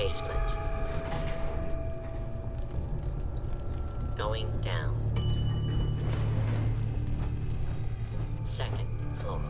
Basement. Going down. Second floor.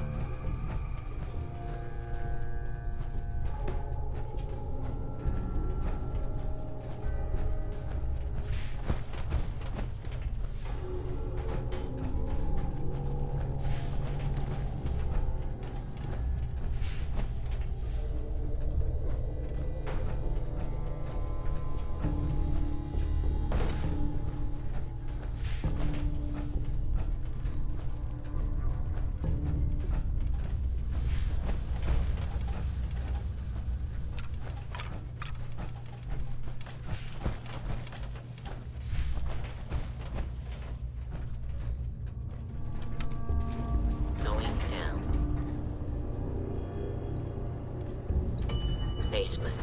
Basement.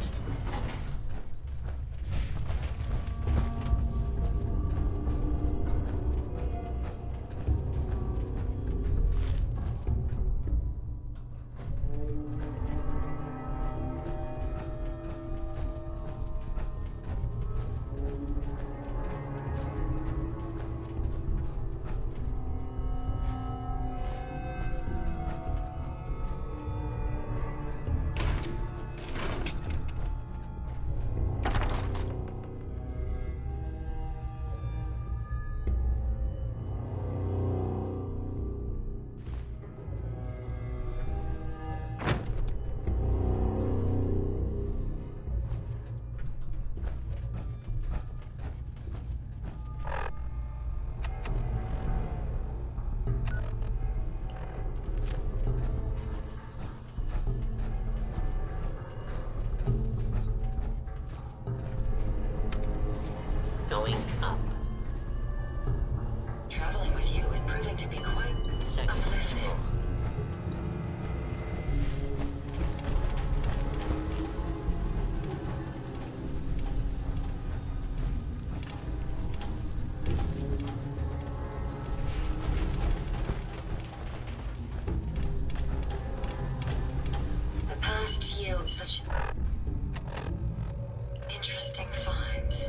Going up. Traveling with you is proving to be quite uplifting. The past yields such interesting finds.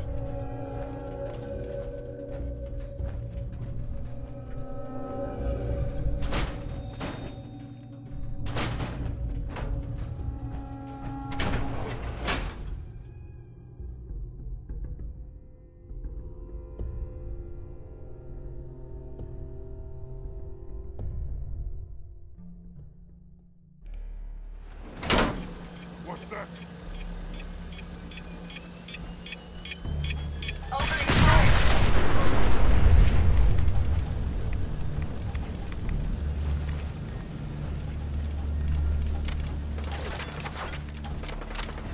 What's that? Opening fire!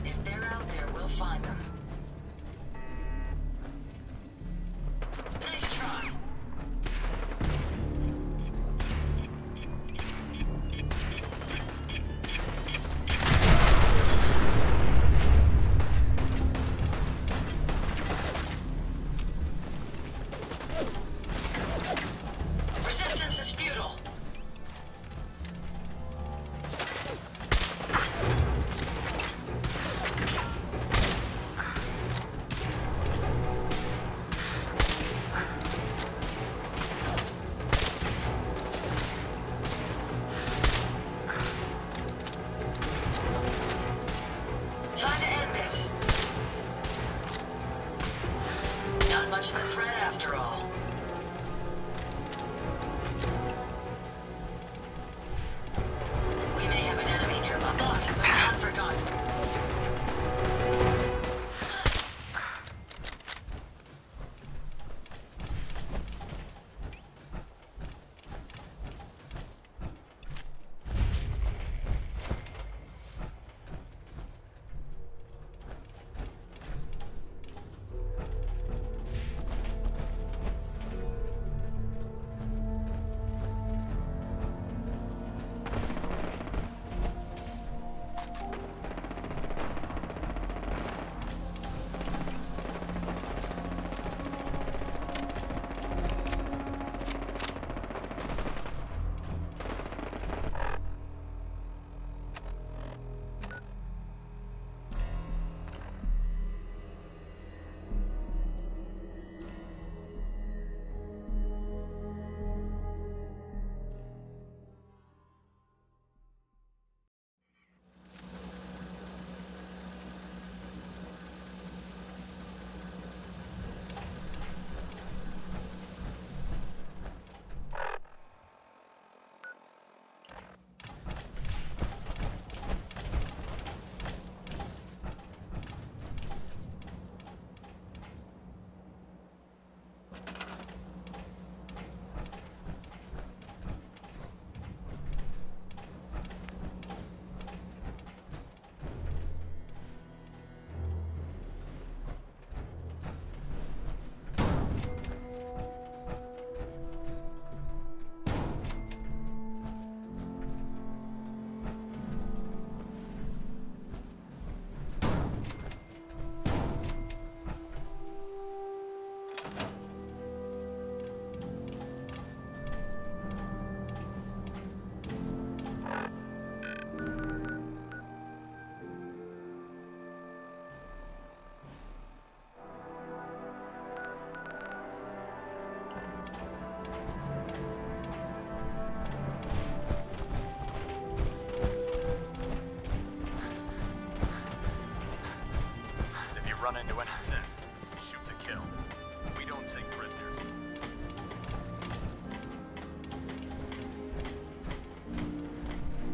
If they're out there, we'll find them. Nice try. Resistance is futile. Time to end this. Not much of a threat after all. We may have an enemy nearby, but not forgotten.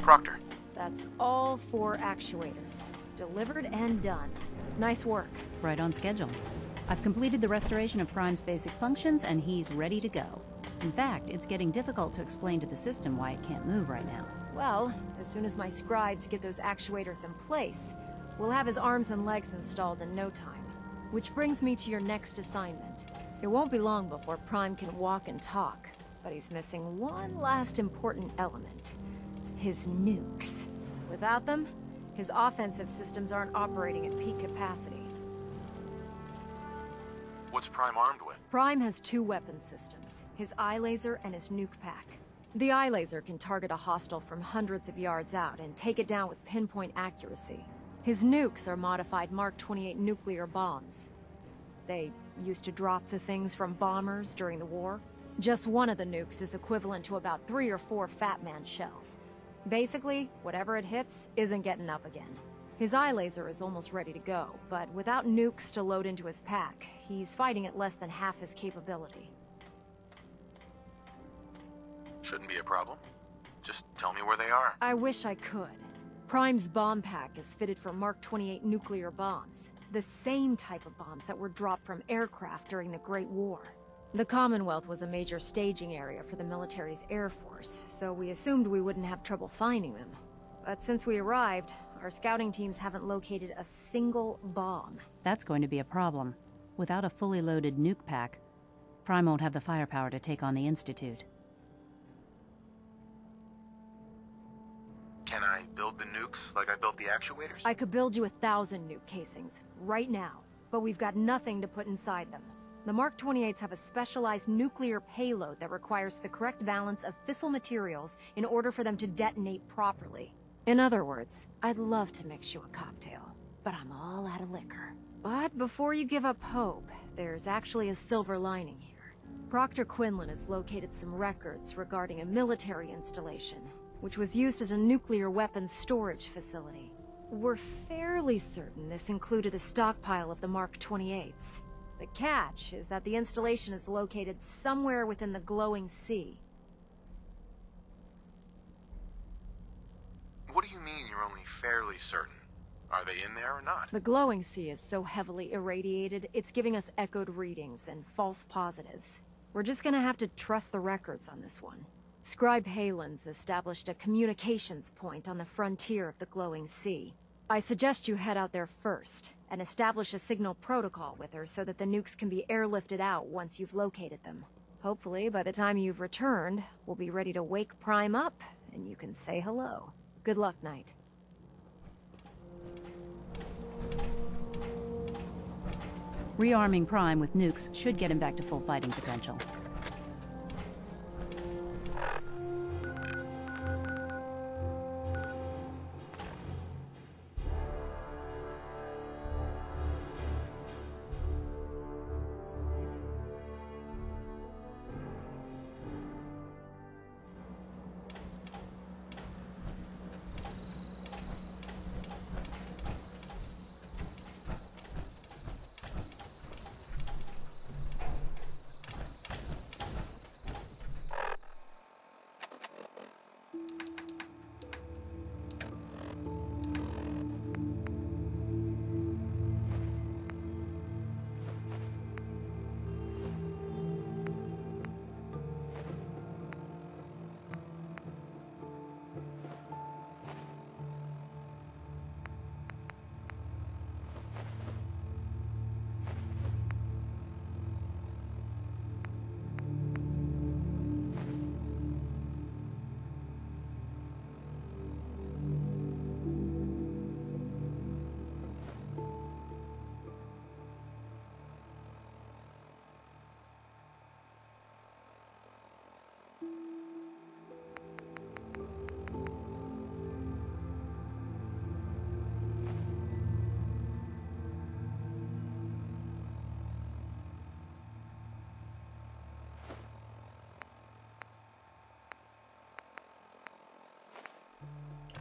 Proctor. That's all 4 actuators. Delivered and done. Nice work. Right on schedule. I've completed the restoration of Prime's basic functions, and he's ready to go. In fact, it's getting difficult to explain to the system why it can't move right now. Well, as soon as my scribes get those actuators in place, we'll have his arms and legs installed in no time. Which brings me to your next assignment. It won't be long before Prime can walk and talk, but he's missing one last important element. His nukes. Without them, his offensive systems aren't operating at peak capacity. What's Prime armed with? Prime has 2 weapon systems, his eye laser and his nuke pack. The eye laser can target a hostile from hundreds of yards out and take it down with pinpoint accuracy. His nukes are modified Mark 28 nuclear bombs. They used to drop the things from bombers during the war. Just one of the nukes is equivalent to about 3 or 4 Fat Man shells. Basically, whatever it hits isn't getting up again. His eye laser is almost ready to go, but without nukes to load into his pack, he's fighting at less than half his capability. Shouldn't be a problem. Just tell me where they are. I wish I could. Prime's bomb pack is fitted for Mark 28 nuclear bombs, the same type of bombs that were dropped from aircraft during the Great War. The Commonwealth was a major staging area for the military's Air Force, so we assumed we wouldn't have trouble finding them. But since we arrived, our scouting teams haven't located a single bomb. That's going to be a problem. Without a fully loaded nuke pack, Prime won't have the firepower to take on the Institute. Can I build the nukes like I built the actuators? I could build you 1,000 nuke casings, right now, but we've got nothing to put inside them. The Mark 28s have a specialized nuclear payload that requires the correct balance of fissile materials in order for them to detonate properly. In other words, I'd love to mix you a cocktail, but I'm all out of liquor. But before you give up hope, there's actually a silver lining here. Proctor Quinlan has located some records regarding a military installation, which was used as a nuclear weapons storage facility. We're fairly certain this included a stockpile of the Mark 28s. The catch is that the installation is located somewhere within the glowing sea. What do you mean you're only fairly certain? Are they in there or not? The glowing sea is so heavily irradiated, it's giving us echoed readings and false positives. We're just gonna have to trust the records on this one. Scribe Halen's established a communications point on the frontier of the glowing sea. I suggest you head out there first, and establish a signal protocol with her so that the nukes can be airlifted out once you've located them. Hopefully, by the time you've returned, we'll be ready to wake Prime up, and you can say hello. Good luck, Knight. Rearming Prime with nukes should get him back to full fighting potential.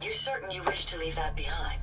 You're certain you wish to leave that behind?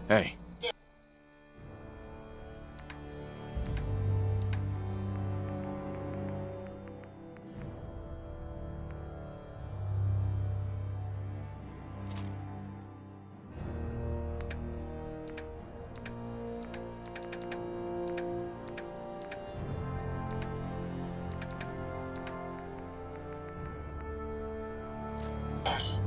Hey. Yes.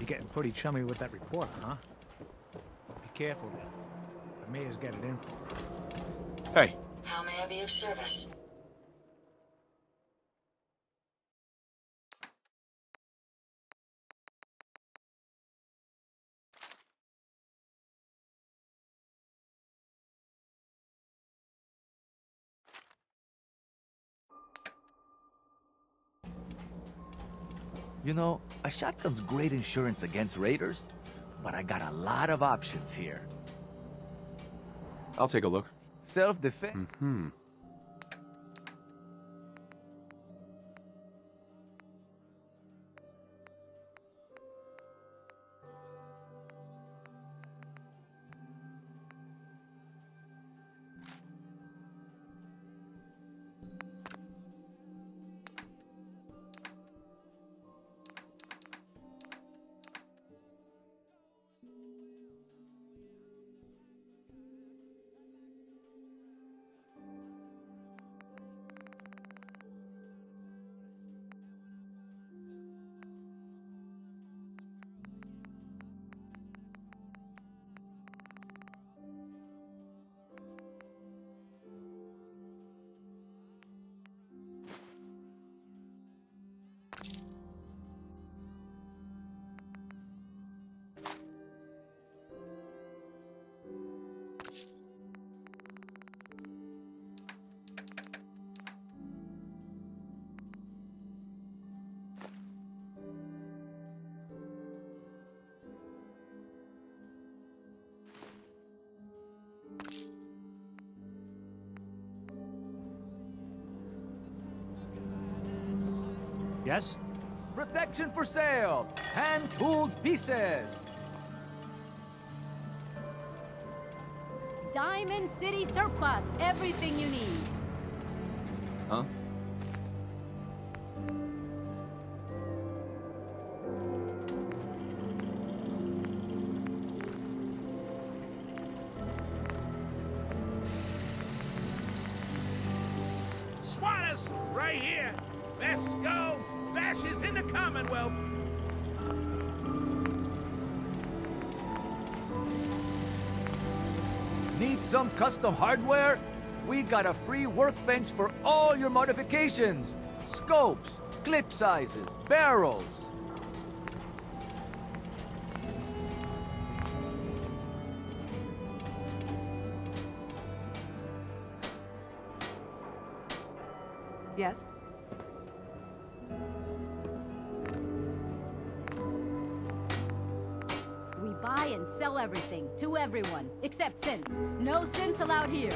You're getting pretty chummy with that reporter, huh? Be careful then. The mayor's got it in for you. Hey. How may I be of service? You know, a shotgun's great insurance against raiders, but I got a lot of options here. I'll take a look. Self-defense. Yes? Protection for sale! Hand-tooled pieces! Diamond City Surplus. Everything you need. Huh? Swatters, right here. Let's go. Bash is in the Commonwealth. Need some custom hardware? We got a free workbench for all your modifications. Scopes, clip sizes, barrels. Yes? We buy and sell everything to everyone, except synths. No synths allowed here.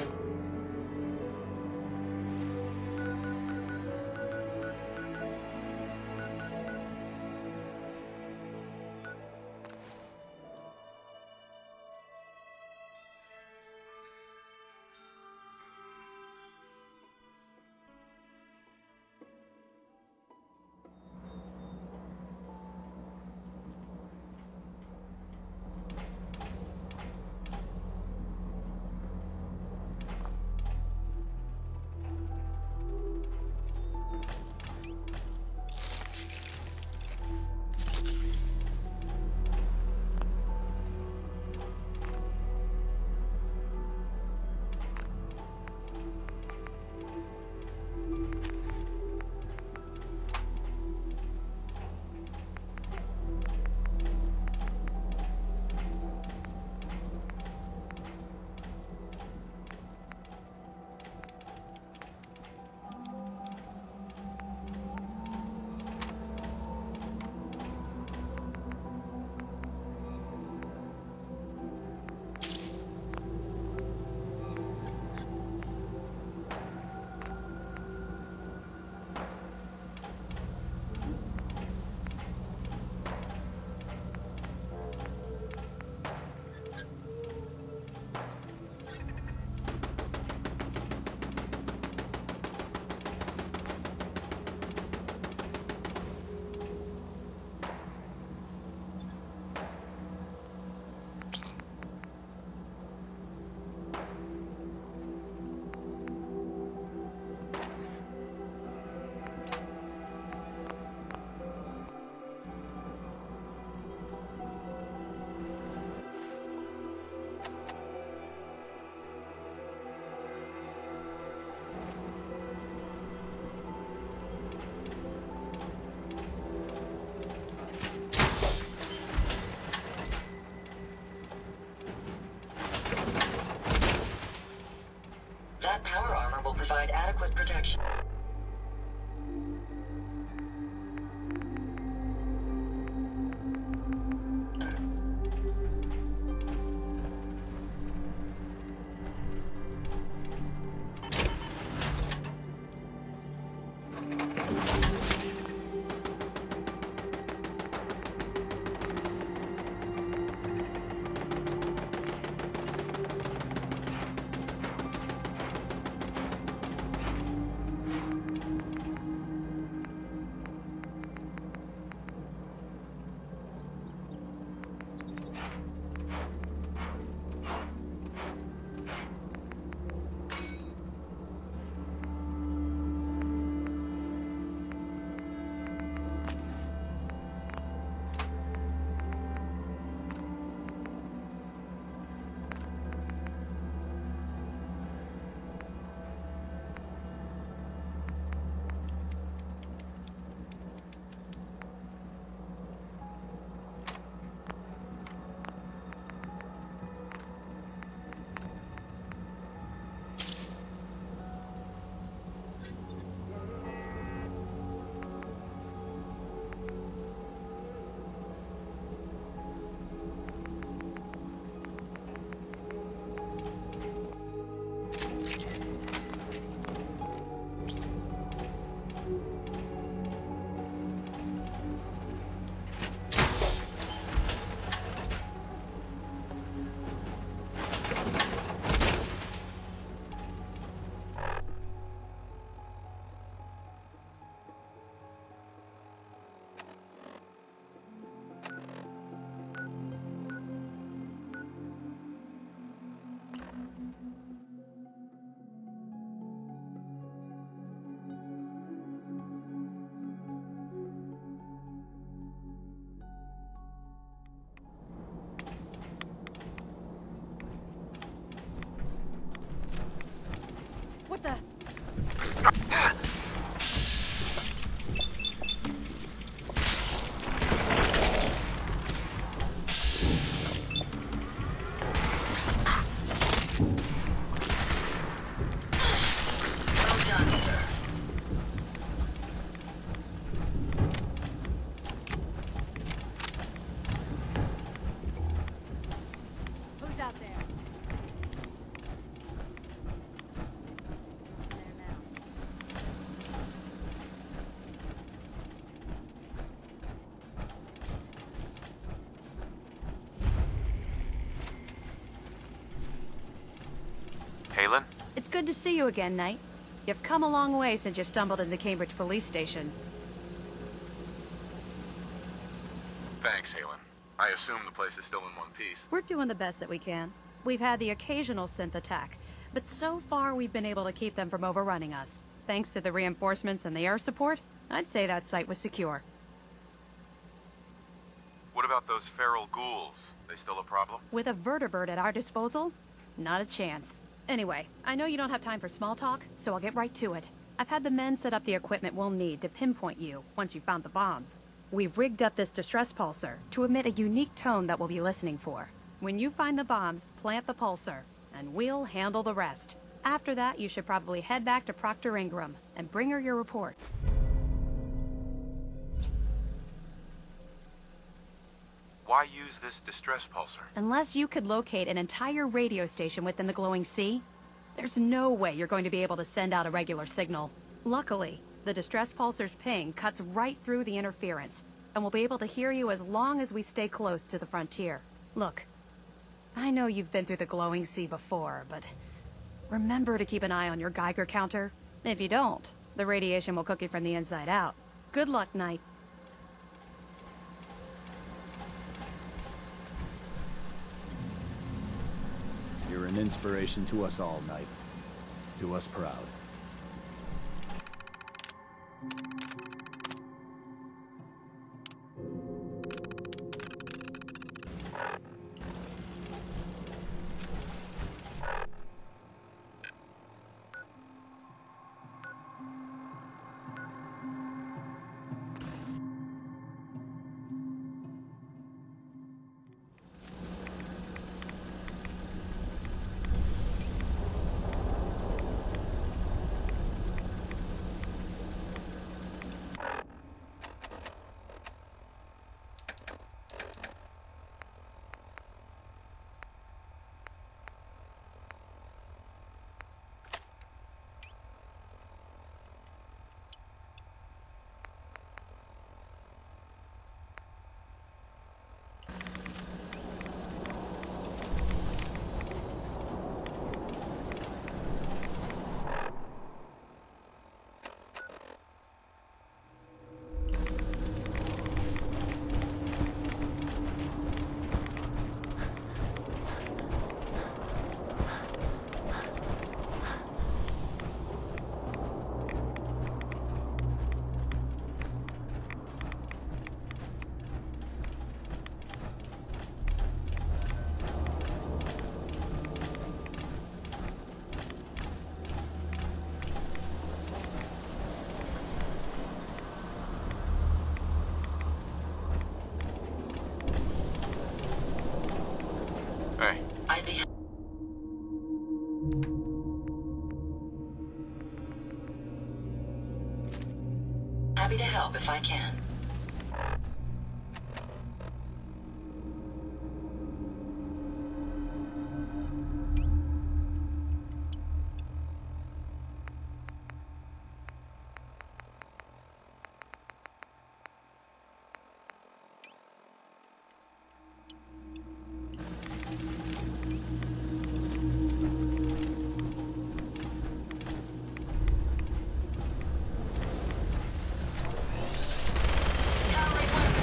good to see you again, Knight. You've come a long way since you stumbled into the Cambridge police station. Thanks, Halen. I assume the place is still in one piece. We're doing the best that we can. We've had the occasional synth attack, but so far we've been able to keep them from overrunning us. Thanks to the reinforcements and the air support, I'd say that site was secure. What about those feral ghouls? They still a problem? With a vertibird at our disposal? Not a chance. Anyway, I know you don't have time for small talk, so I'll get right to it. I've had the men set up the equipment we'll need to pinpoint you once you've found the bombs. We've rigged up this distress pulsar to emit a unique tone that we'll be listening for. When you find the bombs, plant the pulsar, and we'll handle the rest. After that, you should probably head back to Proctor Ingram and bring her your report. Why use this distress pulsar? Unless you could locate an entire radio station within the glowing sea, there's no way you're going to be able to send out a regular signal. Luckily, the distress pulsar's ping cuts right through the interference, and we'll be able to hear you as long as we stay close to the frontier. Look, I know you've been through the glowing sea before, but remember to keep an eye on your Geiger counter. If you don't, the radiation will cook you from the inside out. Good luck, Knight. You're an inspiration to us all, Knight. Do us proud. Hey. I'd be happy to help if I can. Towering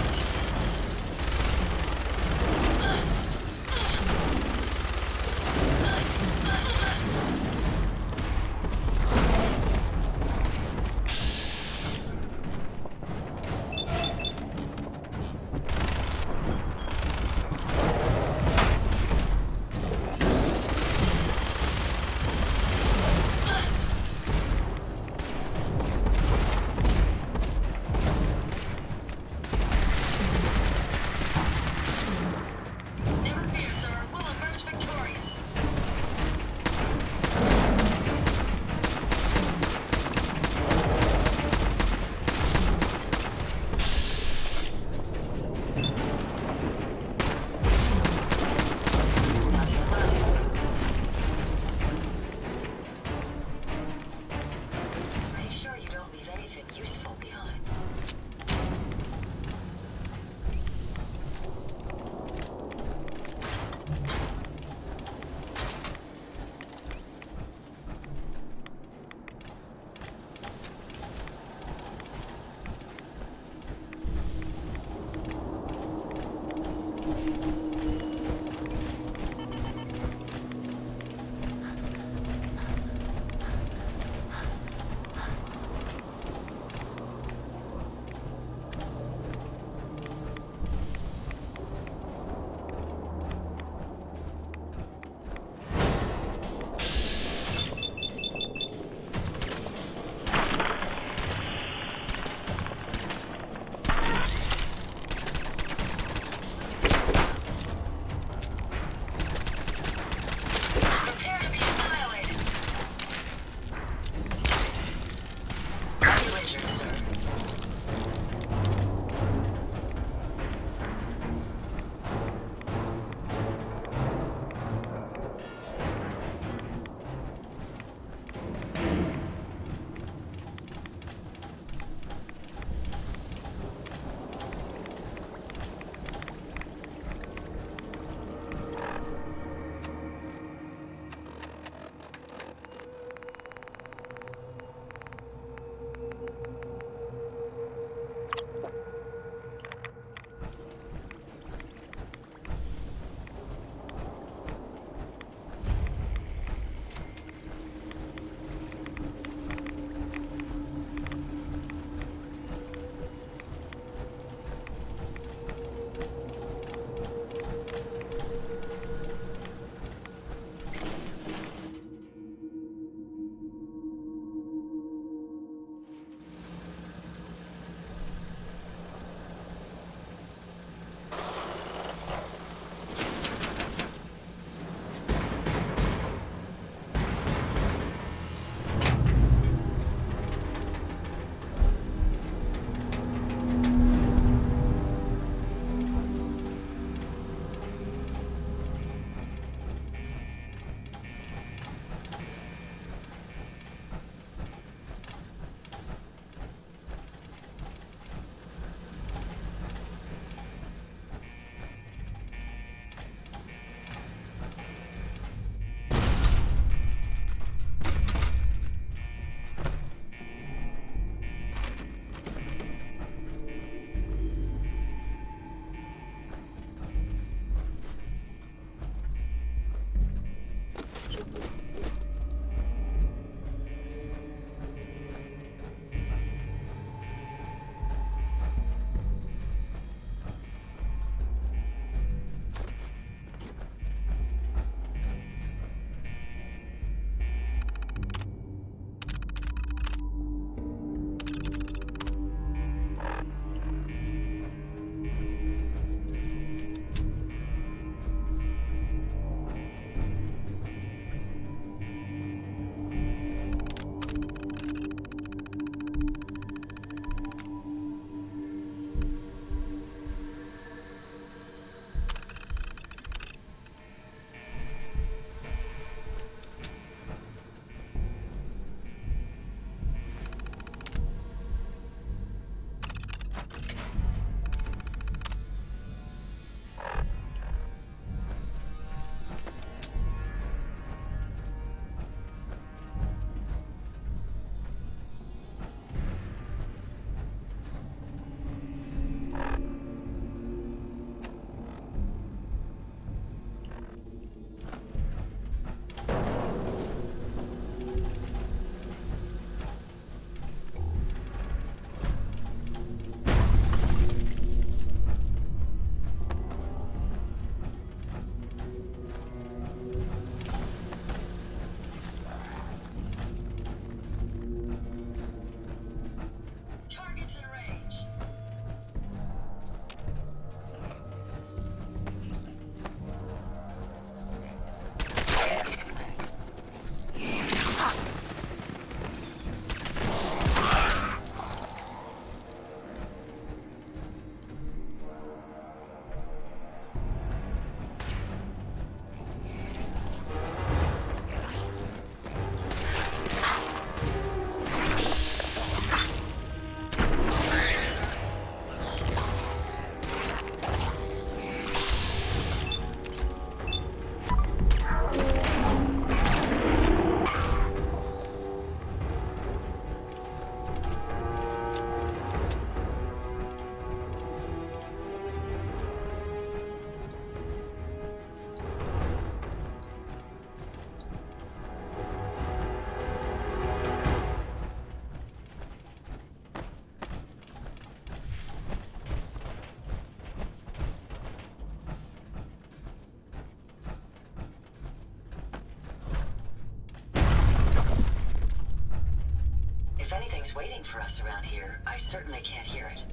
for us around here. I certainly can't hear it.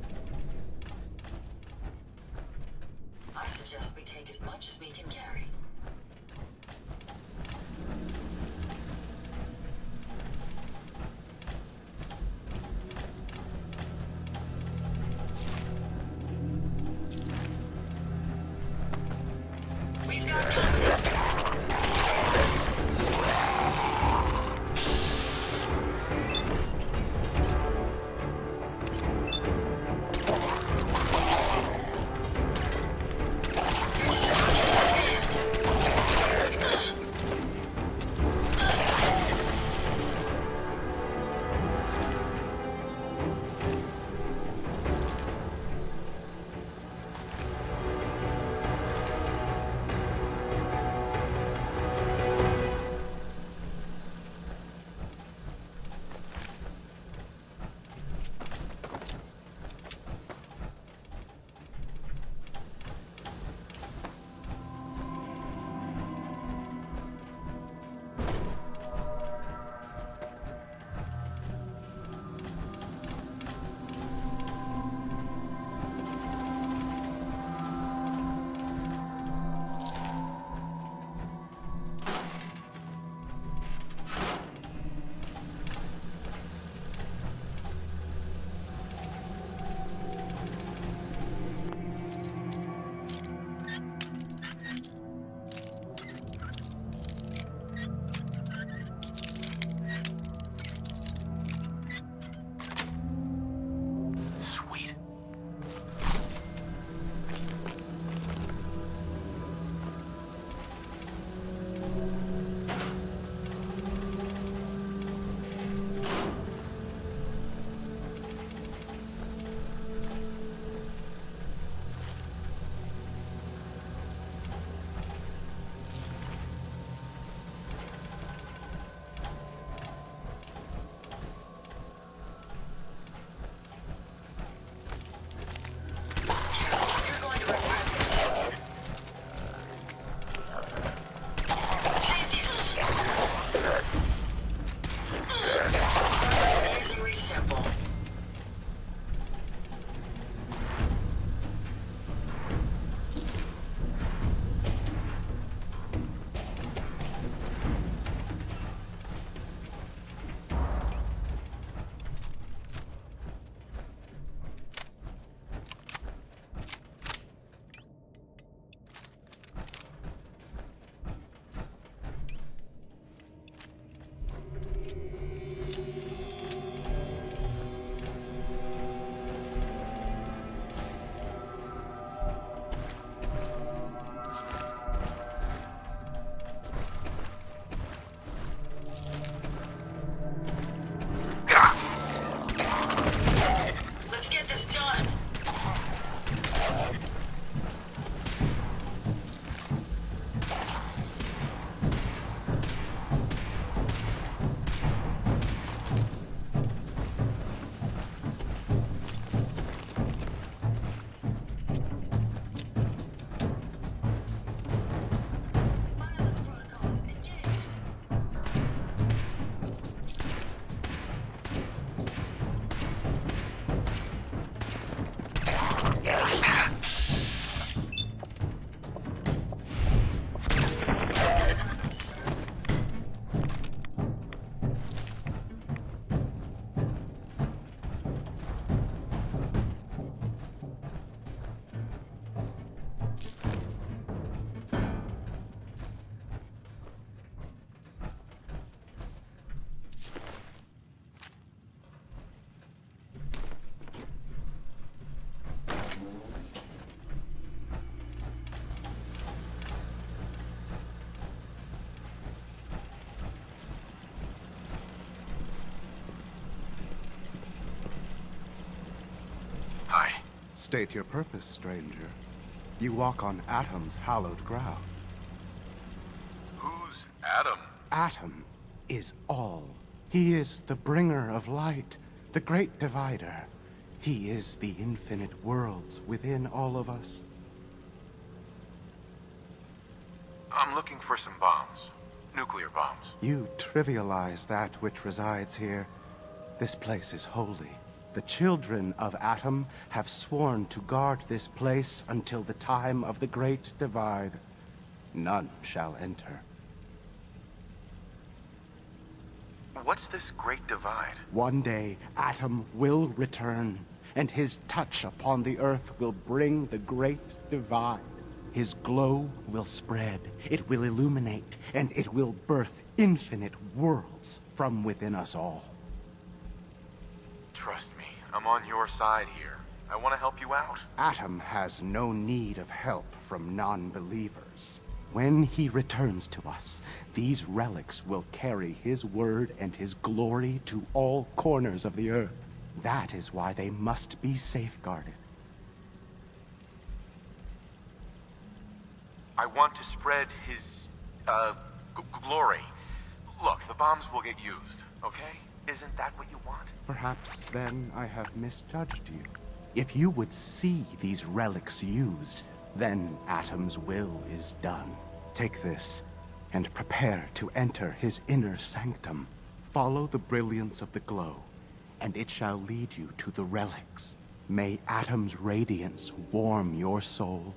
I suggest we take as much as we can carry. We've got company. State your purpose, stranger. You walk on Atom's hallowed ground. Who's Atom? Atom is all. He is the bringer of light, the great divider. He is the infinite worlds within all of us. I'm looking for some bombs. Nuclear bombs. You trivialize that which resides here. This place is holy. The children of Atom have sworn to guard this place until the time of the Great Divide. None shall enter. What's this Great Divide? One day, Atom will return, and his touch upon the Earth will bring the Great Divide. His glow will spread, it will illuminate, and it will birth infinite worlds from within us all. Trust me, I'm on your side here. I want to help you out. Atom has no need of help from non-believers. When he returns to us, these relics will carry his word and his glory to all corners of the Earth. That is why they must be safeguarded. I want to spread his, glory. Look, the bombs will get used, okay? Isn't that what you want? Perhaps then I have misjudged you. If you would see these relics used, then Atom's will is done. Take this, and prepare to enter his inner sanctum. Follow the brilliance of the glow, and it shall lead you to the relics. May Atom's radiance warm your soul.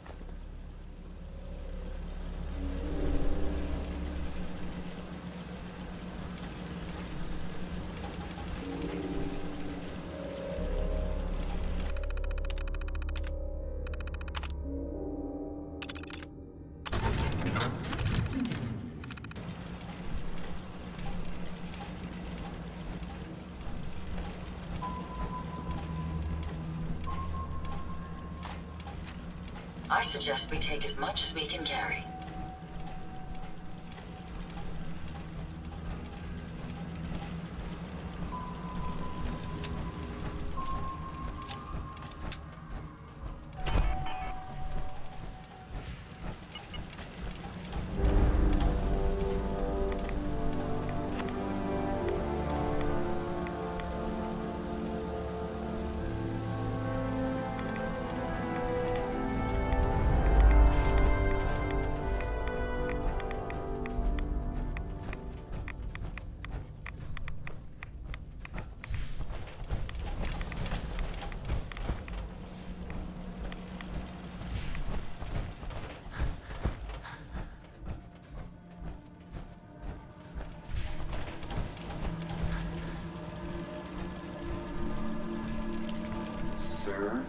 I suggest we take as much as we can carry. Sir?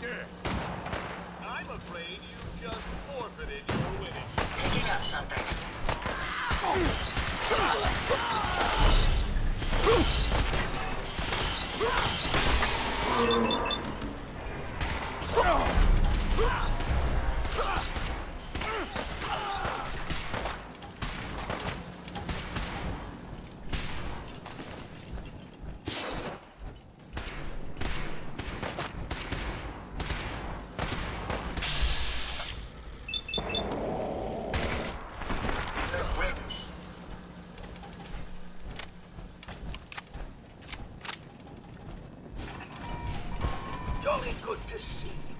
dirt. I'm afraid you just forfeited your winnings. Picking up something. Jolly good to see you.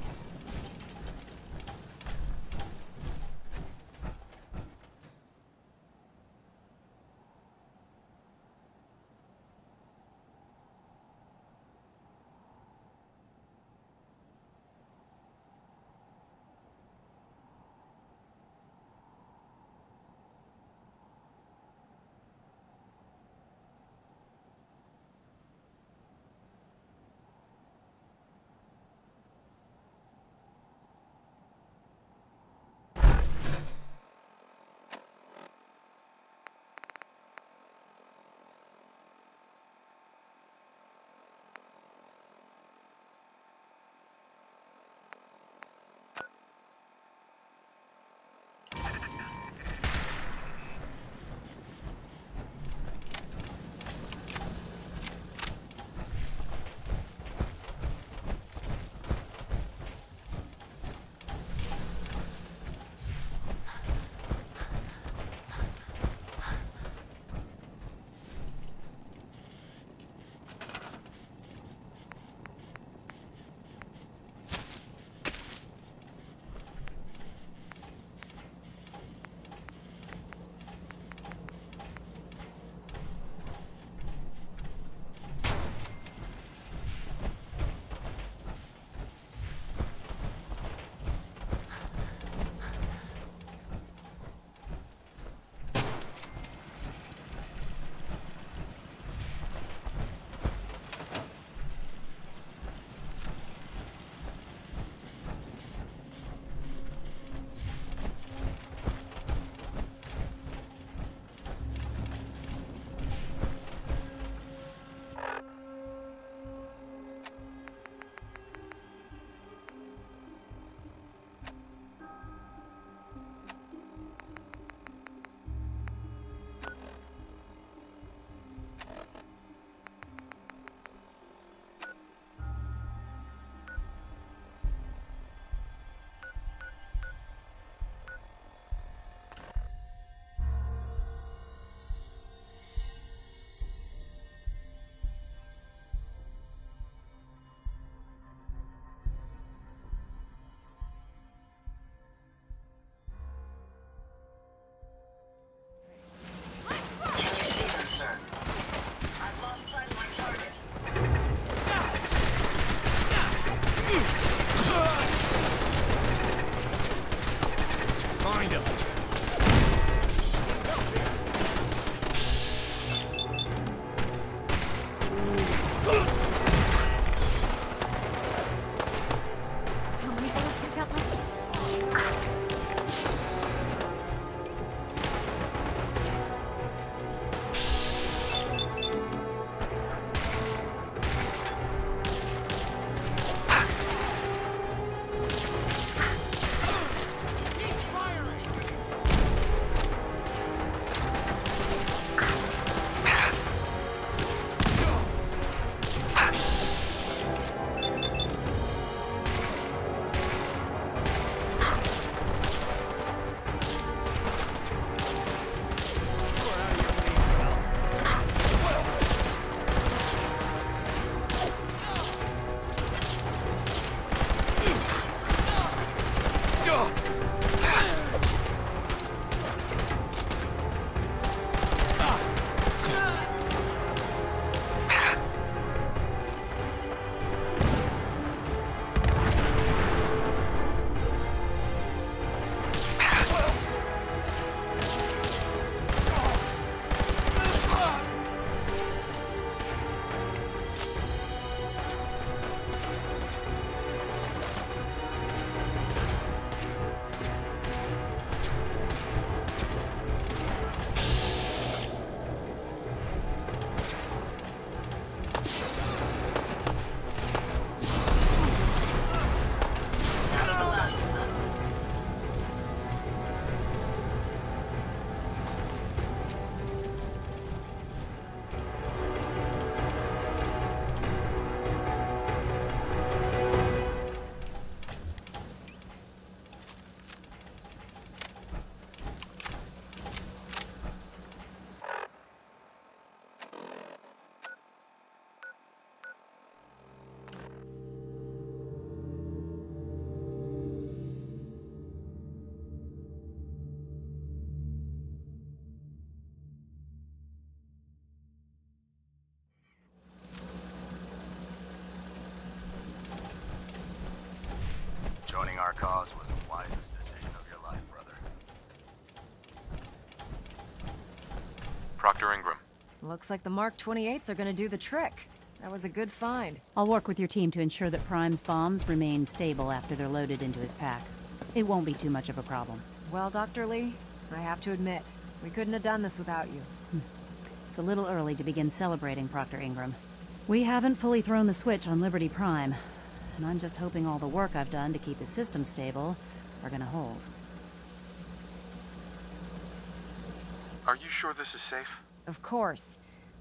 Joining our cause was the wisest decision of your life, brother. Proctor Ingram. Looks like the Mark 28s are gonna do the trick. That was a good find. I'll work with your team to ensure that Prime's bombs remain stable after they're loaded into his pack. It won't be too much of a problem. Well, Dr. Lee, I have to admit, we couldn't have done this without you. It's a little early to begin celebrating, Proctor Ingram. We haven't fully thrown the switch on Liberty Prime, and I'm just hoping all the work I've done to keep his system stable are gonna hold. Are you sure this is safe? Of course.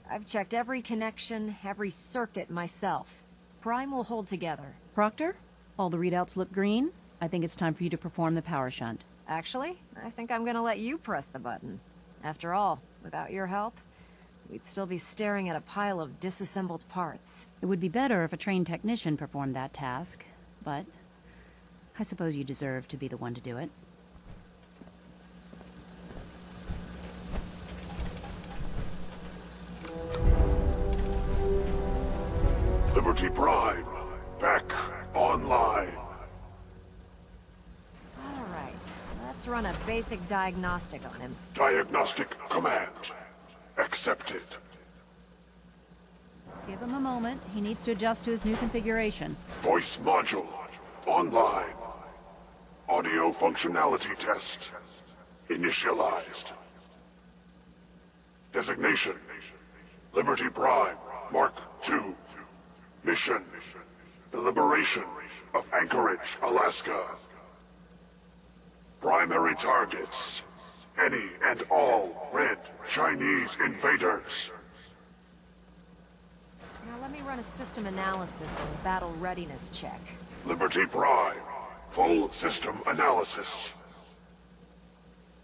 I've checked every connection, every circuit myself. Prime will hold together. Proctor, all the readouts look green. I think it's time for you to perform the power shunt. Actually, I think I'm gonna let you press the button. After all, without your help, we'd still be staring at a pile of disassembled parts. It would be better if a trained technician performed that task, but I suppose you deserve to be the one to do it. Liberty Prime, back online. All right, let's run a basic diagnostic on him. Diagnostic command accepted. Give him a moment. He needs to adjust to his new configuration. Voice module online. Audio functionality test initialized. Designation: Liberty Prime Mark II. Mission: the liberation of Anchorage, Alaska. Primary targets: any and all red Chinese invaders. Now let me run a system analysis and battle readiness check. Liberty Prime, full system analysis.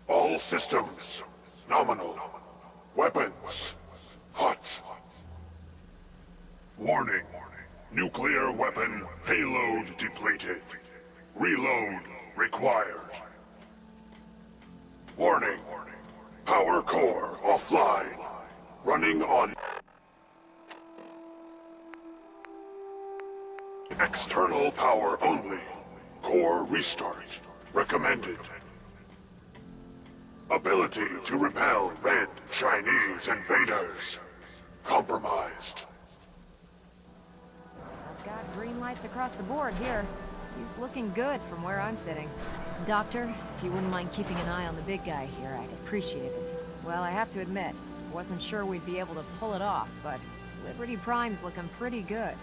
All systems nominal. Weapons hot. Warning: nuclear weapon payload depleted. Reload required. Warning: power core offline. Running on external power only. Core restart recommended. Ability to repel red Chinese invaders compromised. I've got green lights across the board here. He's looking good from where I'm sitting. Doctor, if you wouldn't mind keeping an eye on the big guy here, I'd appreciate it. Well, I have to admit, wasn't sure we'd be able to pull it off, but Liberty Prime's looking pretty good.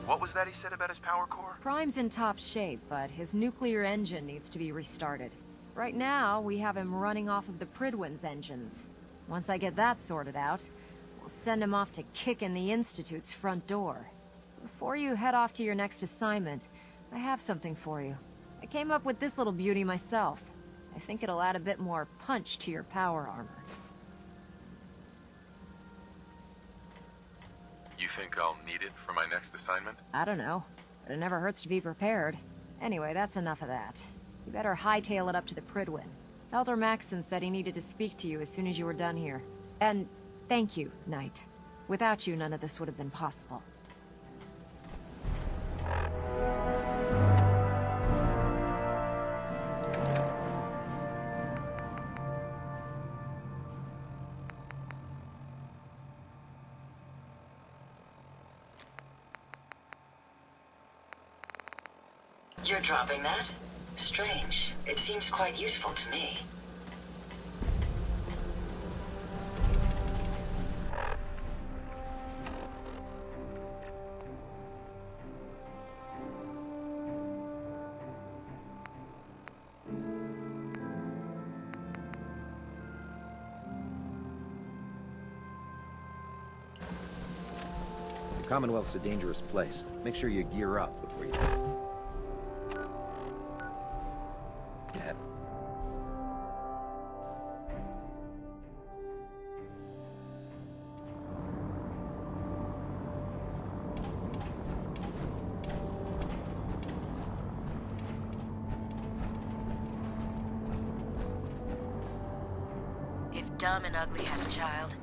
What was that he said about his power core? Prime's in top shape, but his nuclear engine needs to be restarted. Right now, we have him running off of the Prydwen's engines. Once I get that sorted out, we'll send him off to kick in the Institute's front door. Before you head off to your next assignment, I have something for you. I came up with this little beauty myself. I think it'll add a bit more punch to your power armor. You think I'll need it for my next assignment? I don't know, but it never hurts to be prepared. Anyway, that's enough of that. You better hightail it up to the Prydwen. Elder Maxson said he needed to speak to you as soon as you were done here. And thank you, Knight. Without you, none of this would have been possible. You're dropping that? Strange. It seems quite useful to me. The Commonwealth's a dangerous place. Make sure you gear up before you... If dumb and ugly had a child,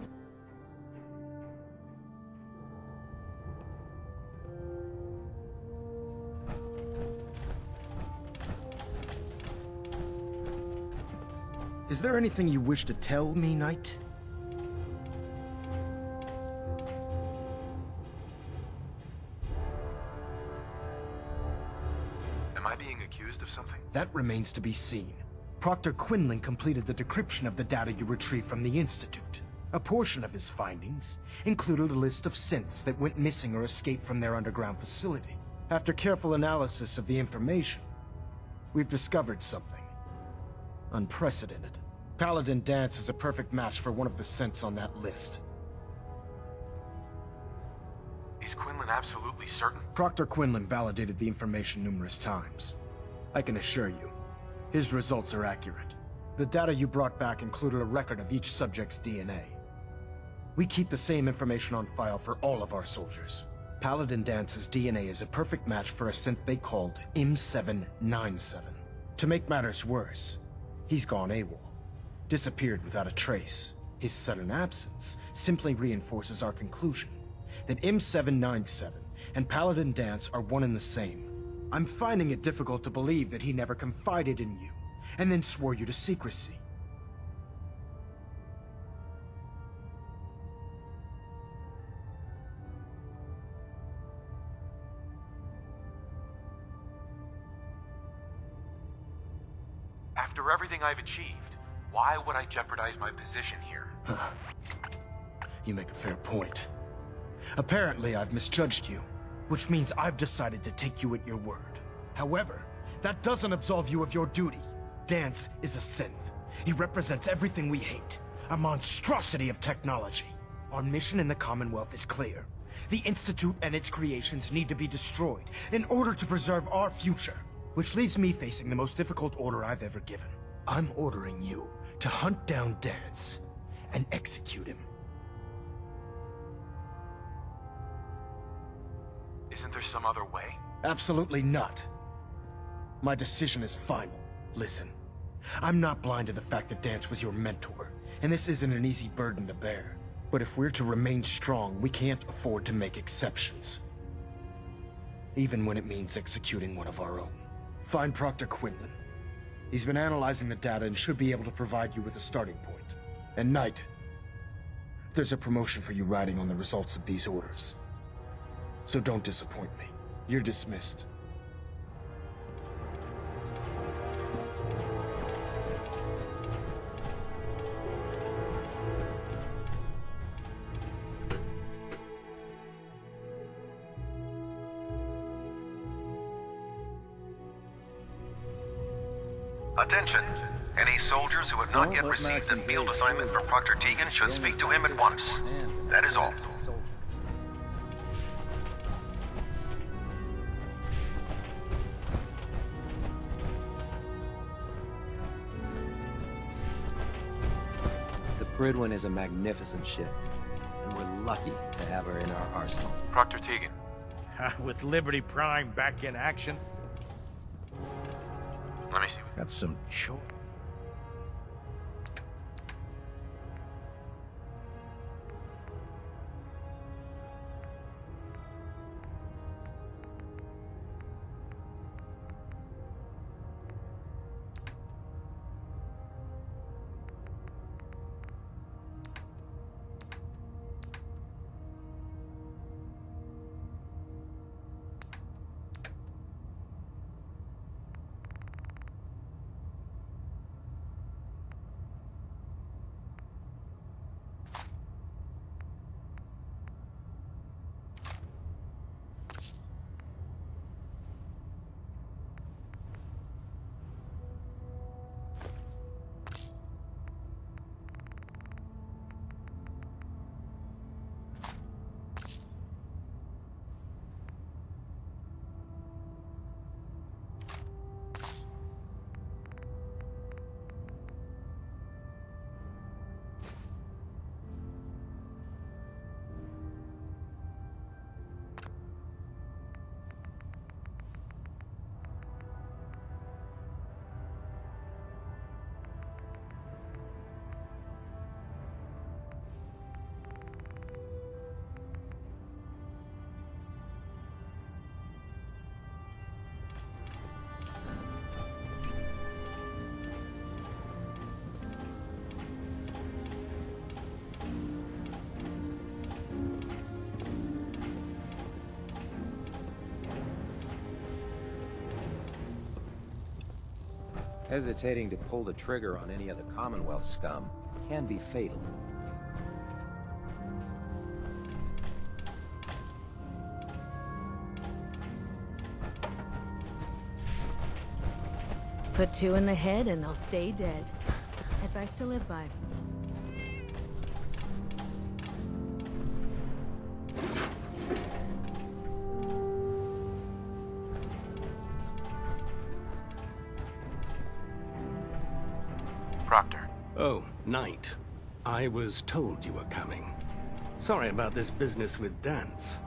Is there anything you wish to tell me, Knight? Am I being accused of something? That remains to be seen. Proctor Quinlan completed the decryption of the data you retrieved from the Institute. A portion of his findings included a list of synths that went missing or escaped from their underground facility. After careful analysis of the information, we've discovered something unprecedented. Paladin Dance is a perfect match for one of the synths on that list. Is Quinlan absolutely certain? Proctor Quinlan validated the information numerous times. I can assure you, his results are accurate. The data you brought back included a record of each subject's DNA. We keep the same information on file for all of our soldiers. Paladin Dance's DNA is a perfect match for a synth they called M797. To make matters worse, he's gone AWOL. Disappeared without a trace. His sudden absence simply reinforces our conclusion that M797 and Paladin Dance are one and the same. I'm finding it difficult to believe that he never confided in you, and then swore you to secrecy. After everything I've achieved, why would I jeopardize my position here? You make a fair point. Apparently, I've misjudged you, which means I've decided to take you at your word. However, that doesn't absolve you of your duty. Dance is a synth. He represents everything we hate, a monstrosity of technology. Our mission in the Commonwealth is clear. The Institute and its creations need to be destroyed in order to preserve our future, which leaves me facing the most difficult order I've ever given. I'm ordering you to hunt down Dance and execute him. Isn't there some other way? Absolutely not. My decision is final. Listen, I'm not blind to the fact that Dance was your mentor, and this isn't an easy burden to bear. But if we're to remain strong, we can't afford to make exceptions. Even when it means executing one of our own. Find Proctor Quinlan. He's been analyzing the data and should be able to provide you with a starting point. And Knight, there's a promotion for you riding on the results of these orders. So don't disappoint me. You're dismissed. Attention! Any soldiers who have not yet received a field assignment from Proctor Tegan should speak to him at once. That is all. The Pridwin is a magnificent ship, and we're lucky to have her in our arsenal. Proctor Tegan. With Liberty Prime back in action. Let me see. Got some choice. Hesitating to pull the trigger on any of the Commonwealth scum can be fatal. Put two in the head and they'll stay dead. Advice to live by. Proctor. Oh, Knight. I was told you were coming. Sorry about this business with Dance.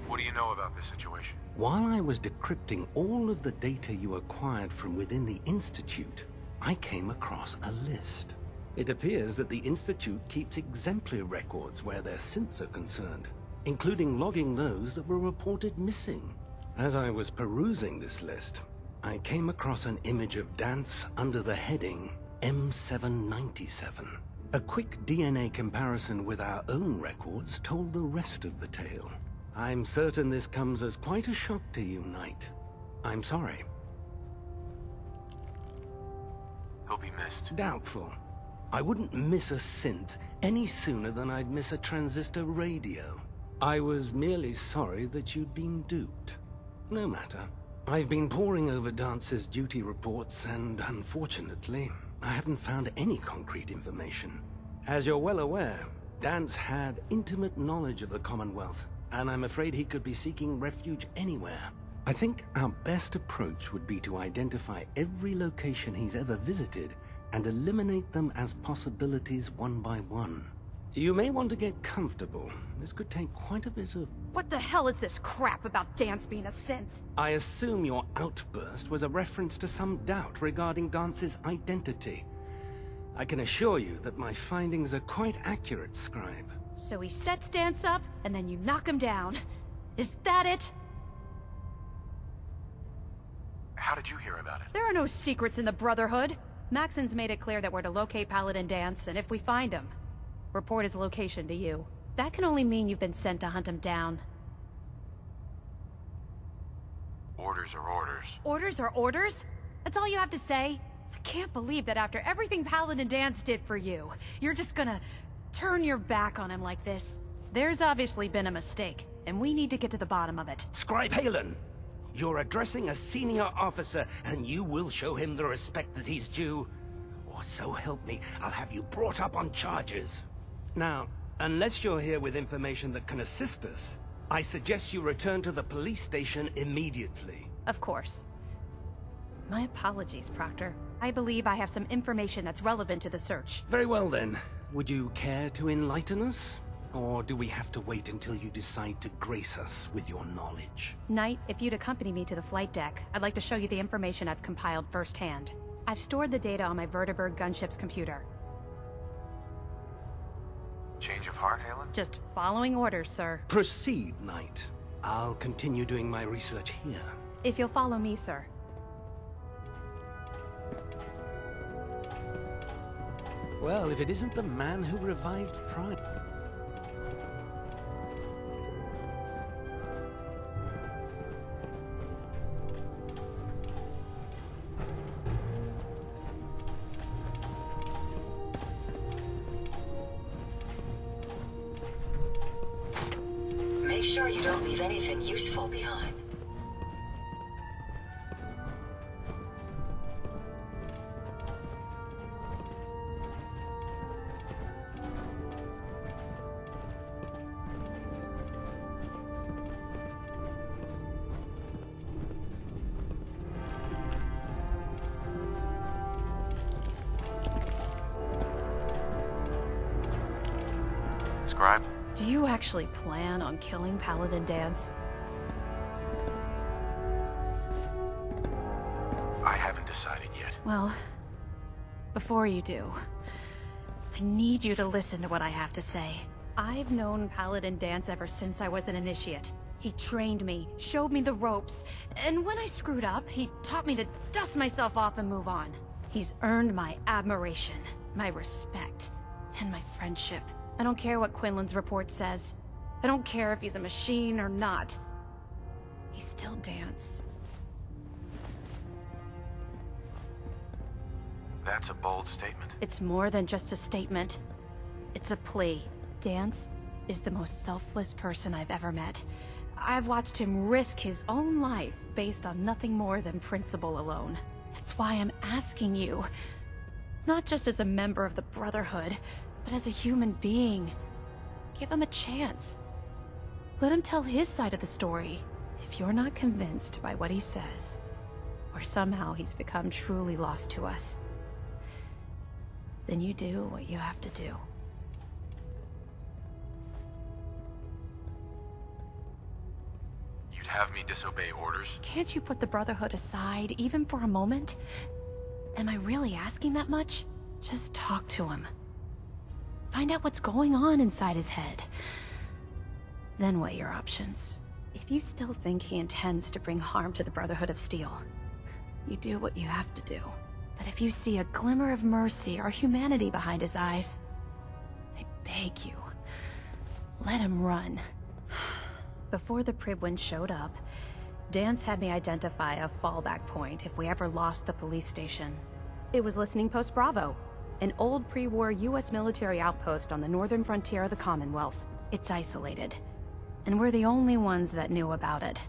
What do you know about this situation? While I was decrypting all of the data you acquired from within the Institute, I came across a list. It appears that the Institute keeps exemplary records where their synths are concerned, including logging those that were reported missing. As I was perusing this list, I came across an image of Dance under the heading M797. A quick DNA comparison with our own records told the rest of the tale. I'm certain this comes as quite a shock to you, Knight. I'm sorry. He'll be missed. Doubtful. I wouldn't miss a synth any sooner than I'd miss a transistor radio. I was merely sorry that you'd been duped. No matter. I've been poring over Dance's duty reports, and unfortunately, I haven't found any concrete information. As you're well aware, Dance had intimate knowledge of the Commonwealth, and I'm afraid he could be seeking refuge anywhere. I think our best approach would be to identify every location he's ever visited and eliminate them as possibilities one by one. You may want to get comfortable. This could take quite a bit of... What the hell is this crap about Dance being a synth? I assume your outburst was a reference to some doubt regarding Dance's identity. I can assure you that my findings are quite accurate, Scribe. So he sets Dance up, and then you knock him down. Is that it? How did you hear about it? There are no secrets in the Brotherhood. Maxon's made it clear that we're to locate Paladin Dance, and if we find him, report his location to you. That can only mean you've been sent to hunt him down. Orders are orders. Orders are orders? That's all you have to say? I can't believe that after everything Paladin Dance did for you, you're just gonna turn your back on him like this. There's obviously been a mistake, and we need to get to the bottom of it. Scribe Halen, you're addressing a senior officer, and you will show him the respect that he's due. Or so help me, I'll have you brought up on charges. Now, unless you're here with information that can assist us, I suggest you return to the police station immediately. Of course. My apologies, Proctor. I believe I have some information that's relevant to the search. Very well then. Would you care to enlighten us? Or do we have to wait until you decide to grace us with your knowledge? Knight, if you'd accompany me to the flight deck, I'd like to show you the information I've compiled firsthand. I've stored the data on my Vertibird gunship's computer. Change of heart, Halen? Just following orders, sir. Proceed, Knight. I'll continue doing my research here. If you'll follow me, sir. Well, if it isn't the man who revived Prime... Make sure you don't leave anything useful behind. Scribe? Do you actually plan on killing Paladin Dance? I haven't decided yet. Well, before you do, I need you to listen to what I have to say. I've known Paladin Dance ever since I was an initiate. He trained me, showed me the ropes, and when I screwed up, he taught me to dust myself off and move on. He's earned my admiration, my respect, and my friendship. I don't care what Quinlan's report says. I don't care if he's a machine or not. He's still Dance. That's a bold statement. It's more than just a statement. It's a plea. Dance is the most selfless person I've ever met. I've watched him risk his own life based on nothing more than principle alone. That's why I'm asking you. Not just as a member of the Brotherhood, but as a human being. Give him a chance. Let him tell his side of the story. If you're not convinced by what he says, or somehow he's become truly lost to us, then you do what you have to do. You'd have me disobey orders? Can't you put the Brotherhood aside, even for a moment? Am I really asking that much? Just talk to him. Find out what's going on inside his head. Then weigh your options. If you still think he intends to bring harm to the Brotherhood of Steel, you do what you have to do. But if you see a glimmer of mercy or humanity behind his eyes, I beg you, let him run. Before the Pribwin showed up, Dance had me identify a fallback point if we ever lost the police station. It was Listening Post Bravo, an old pre-war US military outpost on the northern frontier of the Commonwealth. It's isolated, and we're the only ones that knew about it.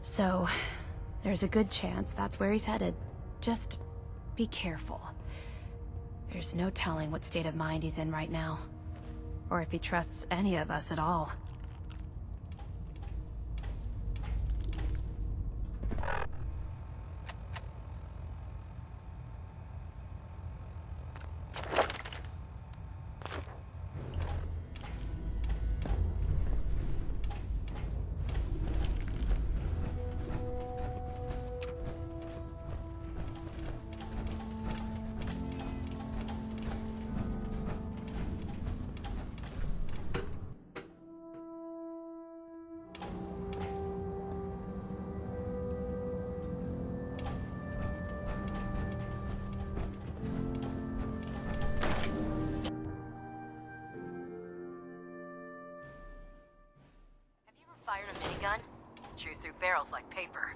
So, there's a good chance that's where he's headed. Just be careful. There's no telling what state of mind he's in right now, or if he trusts any of us at all. Fired a minigun? Chews through barrels like paper.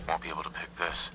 Won't be able to pick this.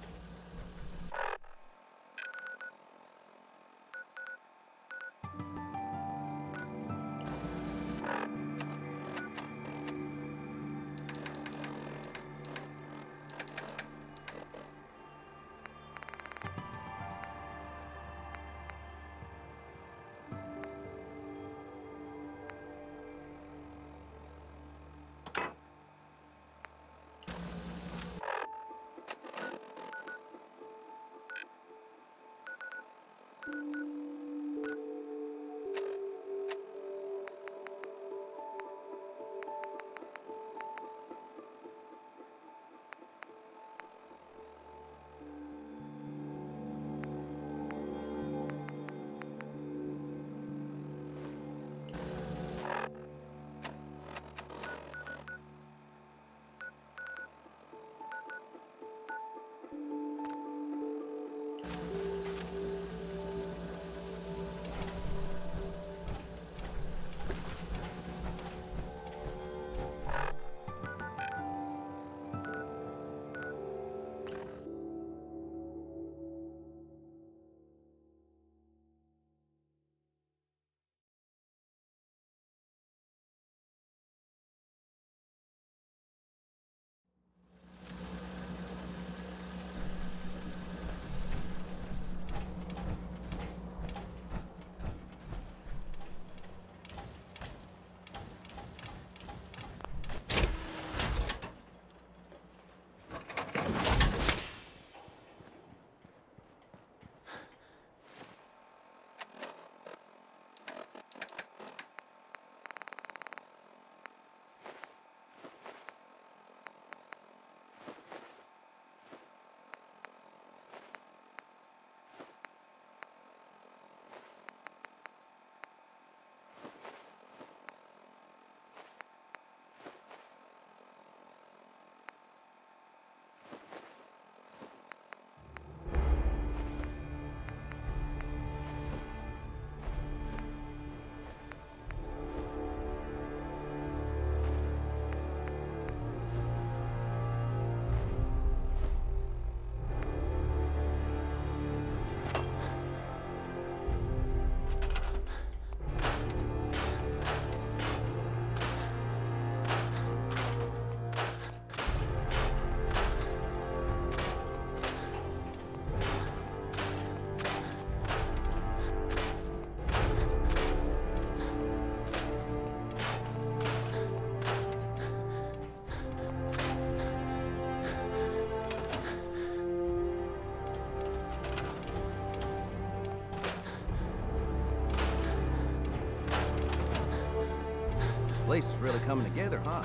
Place is really coming together, huh?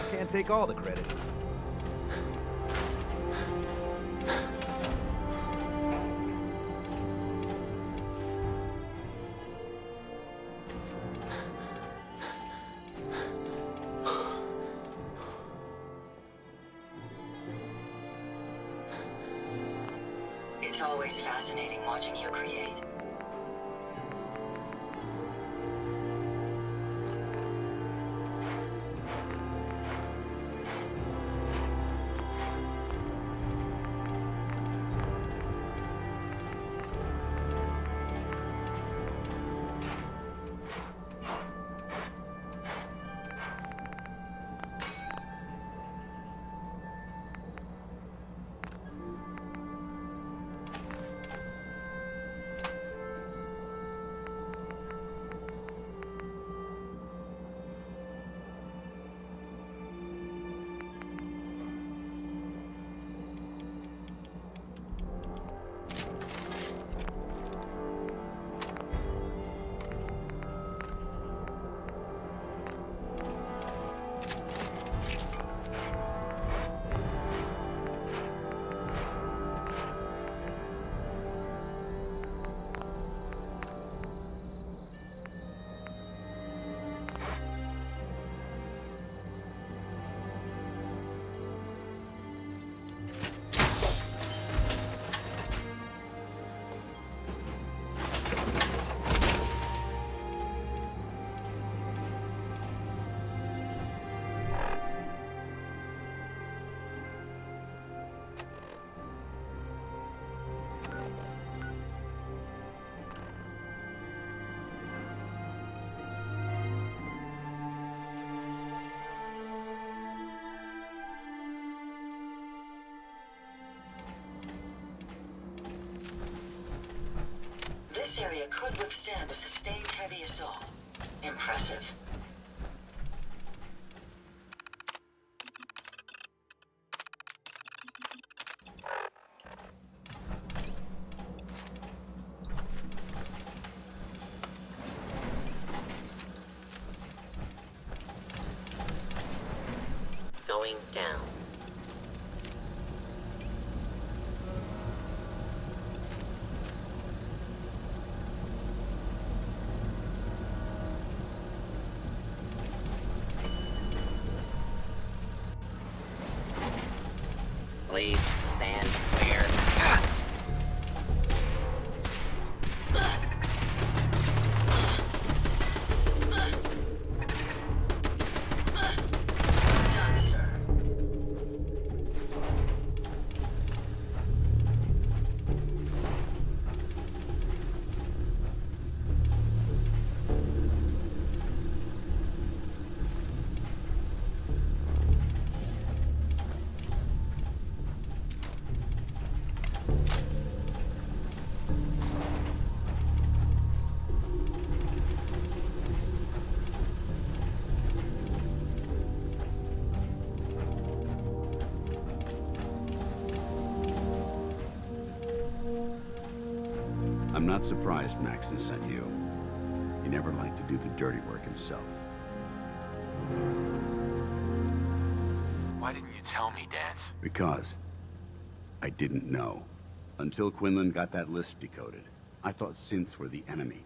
Can't take all the credit. It's always fascinating watching you create. This area could withstand a sustained heavy assault. Impressive. Going down. Please stand clear. Done, sir. I'm not surprised Maxon sent you. He never liked to do the dirty work himself. Why didn't you tell me, Dance? Because I didn't know. Until Quinlan got that list decoded, I thought synths were the enemy.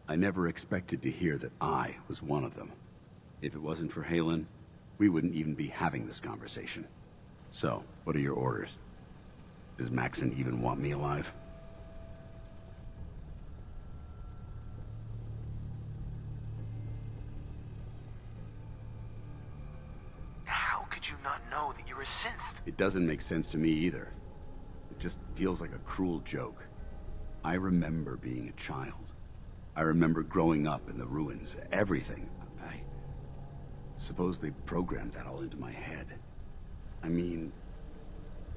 I never expected to hear that I was one of them. If it wasn't for Halen, we wouldn't even be having this conversation. So, what are your orders? Does Maxon even want me alive? How could you not know that you're a synth? It doesn't make sense to me either. It just feels like a cruel joke. I remember being a child. I remember growing up in the ruins, everything. I suppose they programmed that all into my head. I mean,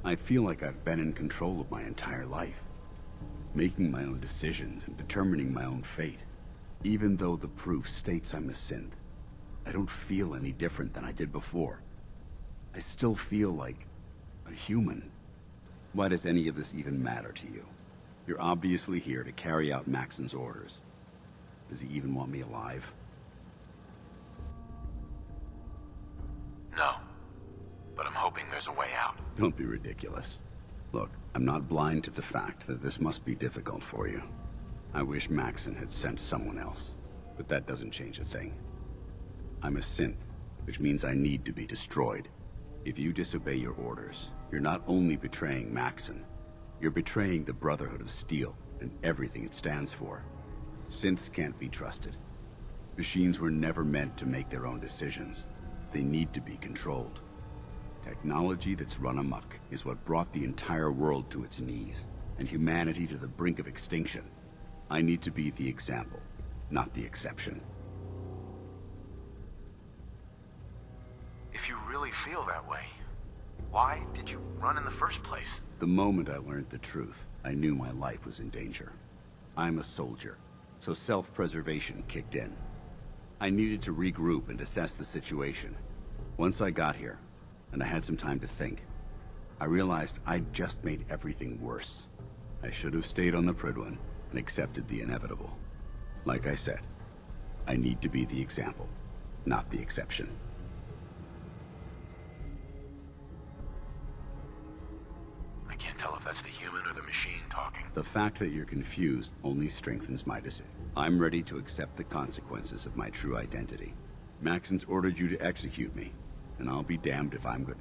I feel like I've been in control of my entire life, making my own decisions and determining my own fate. Even though the proof states I'm a synth, I don't feel any different than I did before. I still feel like a human. Why does any of this even matter to you? You're obviously here to carry out Maxon's orders. Does he even want me alive? there's a way out. Don't be ridiculous. Look, I'm not blind to the fact that this must be difficult for you. I wish Maxon had sent someone else, but that doesn't change a thing. I'm a synth, which means I need to be destroyed. If you disobey your orders, you're not only betraying Maxon, you're betraying the Brotherhood of Steel and everything it stands for. Synths can't be trusted. Machines were never meant to make their own decisions. They need to be controlled. Technology that's run amok is what brought the entire world to its knees, and humanity to the brink of extinction. I need to be the example, not the exception. If you really feel that way, why did you run in the first place? The moment I learned the truth, I knew my life was in danger. I'm a soldier, so self-preservation kicked in. I needed to regroup and assess the situation. Once I got here, and I had some time to think, I realized I'd just made everything worse. I should have stayed on the Prydwen and accepted the inevitable. Like I said, I need to be the example, not the exception. I can't tell if that's the human or the machine talking. The fact that you're confused only strengthens my decision. I'm ready to accept the consequences of my true identity. Maxon's ordered you to execute me, and I'll be damned if I'm good.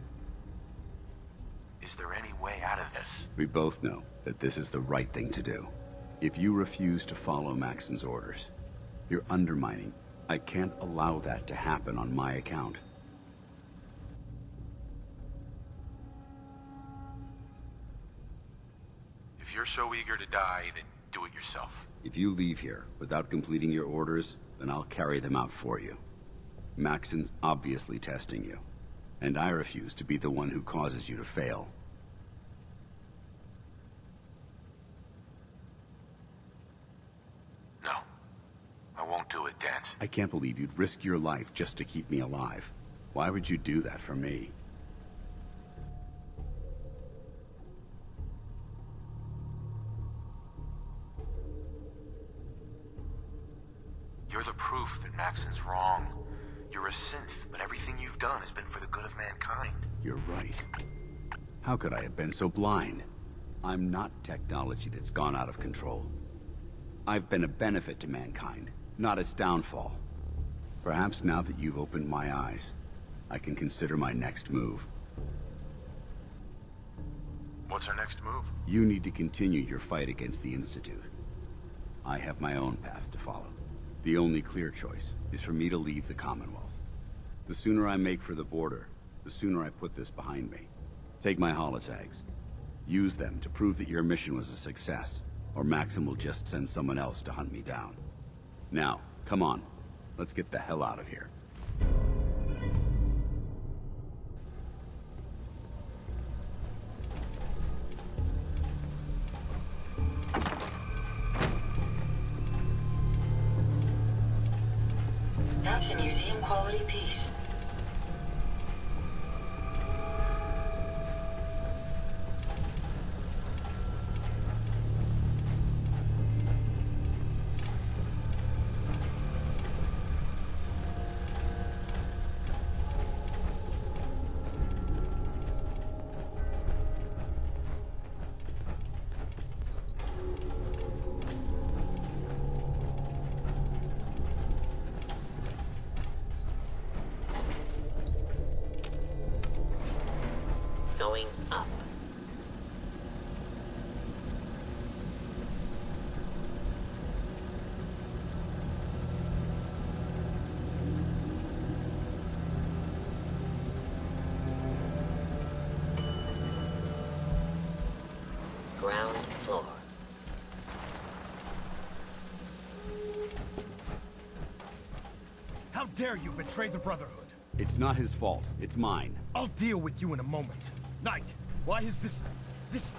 Is there any way out of this? We both know that this is the right thing to do. If you refuse to follow Maxon's orders, you're undermining. I can't allow that to happen on my account. If you're so eager to die, then do it yourself. If you leave here without completing your orders, then I'll carry them out for you. Maxon's obviously testing you, and I refuse to be the one who causes you to fail. No. I won't do it, Dance. I can't believe you'd risk your life just to keep me alive. Why would you do that for me? You're the proof that Maxon's wrong. You're a synth, but everything you've done has been for the good of mankind. You're right. How could I have been so blind? I'm not technology that's gone out of control. I've been a benefit to mankind, not its downfall. Perhaps now that you've opened my eyes, I can consider my next move. What's our next move? You need to continue your fight against the Institute. I have my own path to follow. The only clear choice is for me to leave the Commonwealth. The sooner I make for the border, the sooner I put this behind me. Take my holotags. Use them to prove that your mission was a success, or Maxon will just send someone else to hunt me down. Now, come on. Let's get the hell out of here. That's a museum-quality piece. Going up. Ground floor. How dare you betray the Brotherhood? It's not his fault. It's mine. I'll deal with you in a moment. Knight, why has this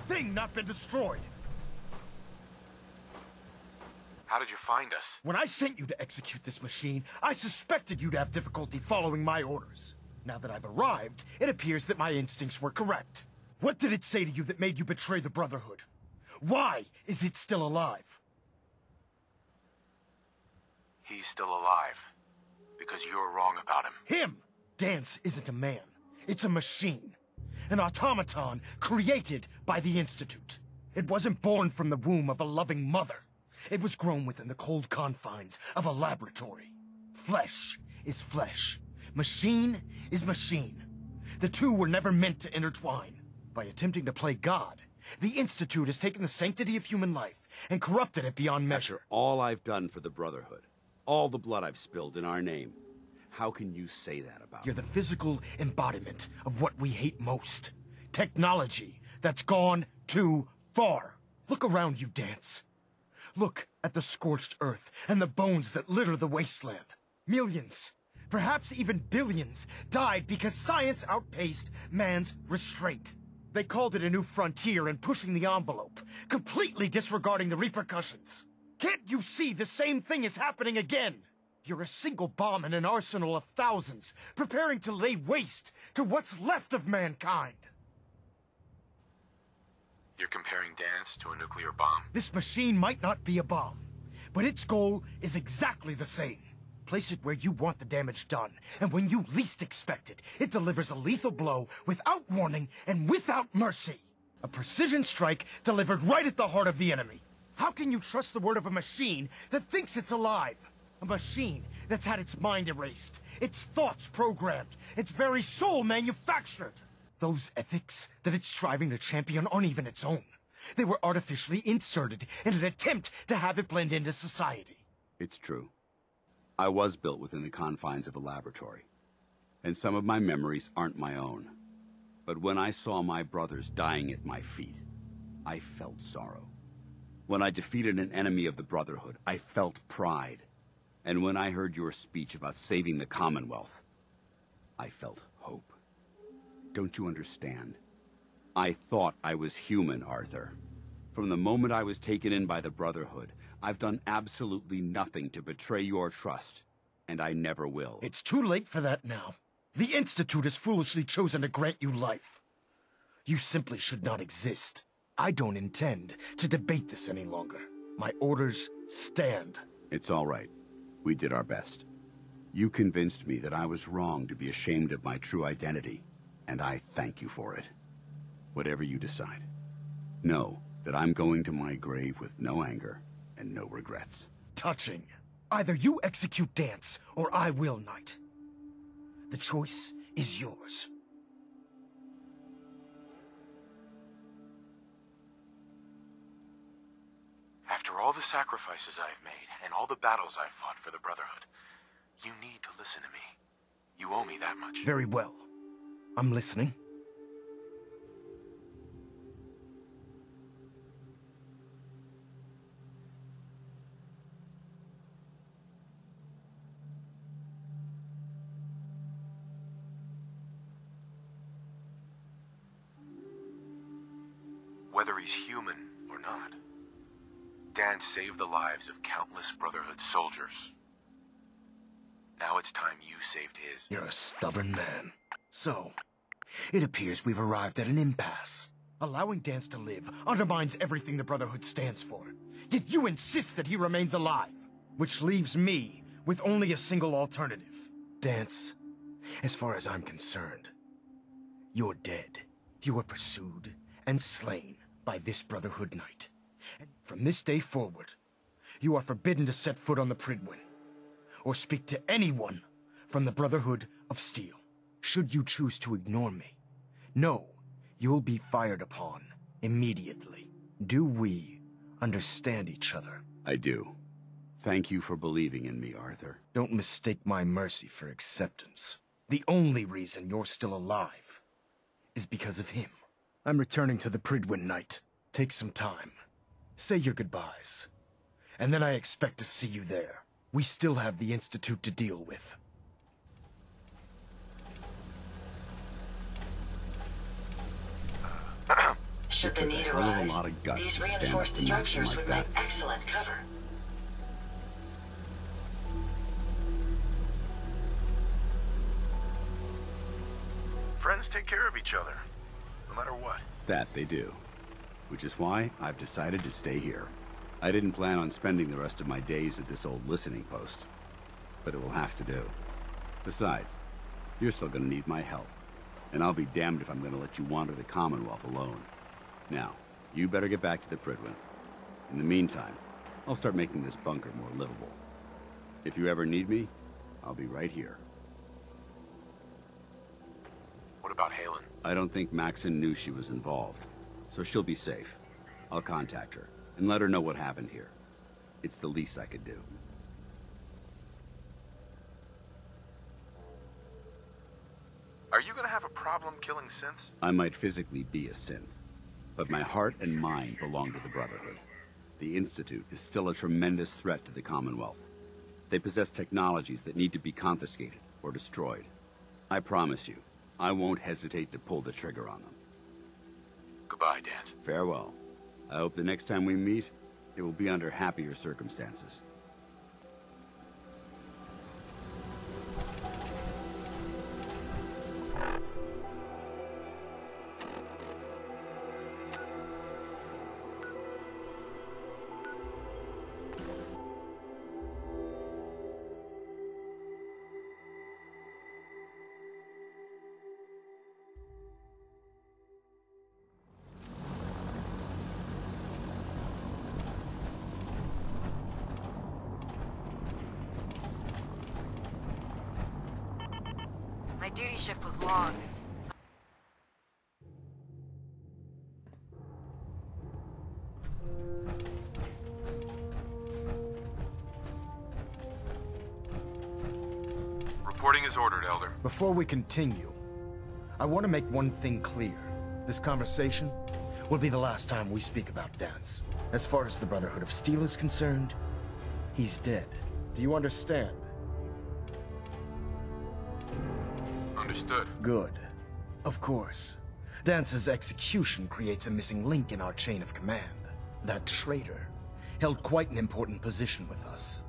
thing not been destroyed? How did you find us? When I sent you to execute this machine, I suspected you'd have difficulty following my orders. Now that I've arrived, it appears that my instincts were correct. What did it say to you that made you betray the Brotherhood? Why is it still alive? He's still alive. Because you're wrong about him. Him! Dance isn't a man. It's a machine. an automaton created by the Institute. It wasn't born from the womb of a loving mother. It was grown within the cold confines of a laboratory. Flesh is flesh. Machine is machine. The two were never meant to intertwine. By attempting to play God, the Institute has taken the sanctity of human life and corrupted it beyond measure. After all I've done for the Brotherhood, all the blood I've spilled in our name, how can you say that about You're the physical embodiment of what we hate most. Technology that's gone too far. Look around you, Dance. Look at the scorched earth and the bones that litter the wasteland. Millions, perhaps even billions, died because science outpaced man's restraint. They called it a new frontier and pushing the envelope, completely disregarding the repercussions. Can't you see the same thing is happening again? You're a single bomb in an arsenal of thousands, preparing to lay waste to what's left of mankind. You're comparing Dance to a nuclear bomb? This machine might not be a bomb, but its goal is exactly the same. Place it where you want the damage done, and when you least expect it, it delivers a lethal blow without warning and without mercy. A precision strike delivered right at the heart of the enemy. How can you trust the word of a machine that thinks it's alive? A machine that's had its mind erased, its thoughts programmed, its very soul manufactured. Those ethics that it's striving to champion aren't even its own. They were artificially inserted in an attempt to have it blend into society. It's true. I was built within the confines of a laboratory, and some of my memories aren't my own. But when I saw my brothers dying at my feet, I felt sorrow. When I defeated an enemy of the Brotherhood, I felt pride. And when I heard your speech about saving the Commonwealth, I felt hope. Don't you understand? I thought I was human, Arthur. From the moment I was taken in by the Brotherhood, I've done absolutely nothing to betray your trust, and I never will. It's too late for that now. The Institute has foolishly chosen to grant you life. You simply should not exist. I don't intend to debate this any longer. My orders stand. It's all right. We did our best. You convinced me that I was wrong to be ashamed of my true identity, and I thank you for it. Whatever you decide, know that I'm going to my grave with no anger and no regrets. Touching. Either you execute Dance, or I will, Knight. The choice is yours. After all the sacrifices I've made, and all the battles I've fought for the Brotherhood, you need to listen to me. You owe me that much. Very well. I'm listening. Whether he's human or not, Dan saved the lives of countless Brotherhood soldiers. Now it's time you saved his. You're a stubborn man. So, it appears we've arrived at an impasse. Allowing Dance to live undermines everything the Brotherhood stands for. Yet you insist that he remains alive, which leaves me with only a single alternative. Dance, as far as I'm concerned, you're dead. You were pursued and slain by this Brotherhood Knight. And from this day forward, you are forbidden to set foot on the Pridwin, or speak to anyone from the Brotherhood of Steel. Should you choose to ignore me, know you'll be fired upon immediately. Do we understand each other? I do. Thank you for believing in me, Arthur. Don't mistake my mercy for acceptance. The only reason you're still alive is because of him. I'm returning to the Pridwin, Knight. Take some time. Say your goodbyes. And then I expect to see you there. We still have the Institute to deal with. Should the need arise, these reinforced structures would make excellent cover. Friends take care of each other, no matter what. That they do. Which is why I've decided to stay here. I didn't plan on spending the rest of my days at this old listening post, but it will have to do. Besides, you're still gonna need my help. And I'll be damned if I'm gonna let you wander the Commonwealth alone. Now, you better get back to the Prydwen. In the meantime, I'll start making this bunker more livable. If you ever need me, I'll be right here. What about Halen? I don't think Maxon knew she was involved, so she'll be safe. I'll contact her and let her know what happened here. It's the least I could do. Are you gonna have a problem killing synths? I might physically be a synth, but my heart and mind belong to the Brotherhood. The Institute is still a tremendous threat to the Commonwealth. They possess technologies that need to be confiscated or destroyed. I promise you, I won't hesitate to pull the trigger on them. Goodbye, Dance. Farewell. I hope the next time we meet, it will be under happier circumstances. My duty shift was long. Reporting is ordered, Elder. Before we continue, I want to make one thing clear. This conversation will be the last time we speak about Dance. As far as the Brotherhood of Steel is concerned, he's dead. Do you understand? Understood. Good. Of course. Dance's execution creates a missing link in our chain of command. That traitor held quite an important position with us.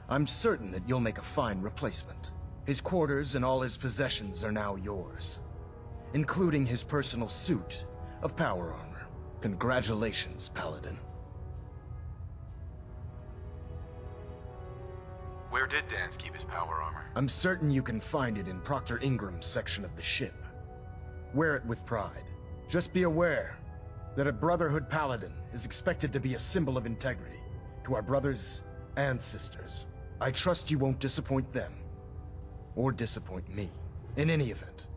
I'm certain that you'll make a fine replacement. His quarters and all his possessions are now yours, including his personal suit of power armor. Congratulations, Paladin. Where did Dance keep his power armor? I'm certain you can find it in Proctor Ingram's section of the ship. Wear it with pride. Just be aware that a Brotherhood Paladin is expected to be a symbol of integrity to our brothers and sisters. I trust you won't disappoint them, or disappoint me. In any event,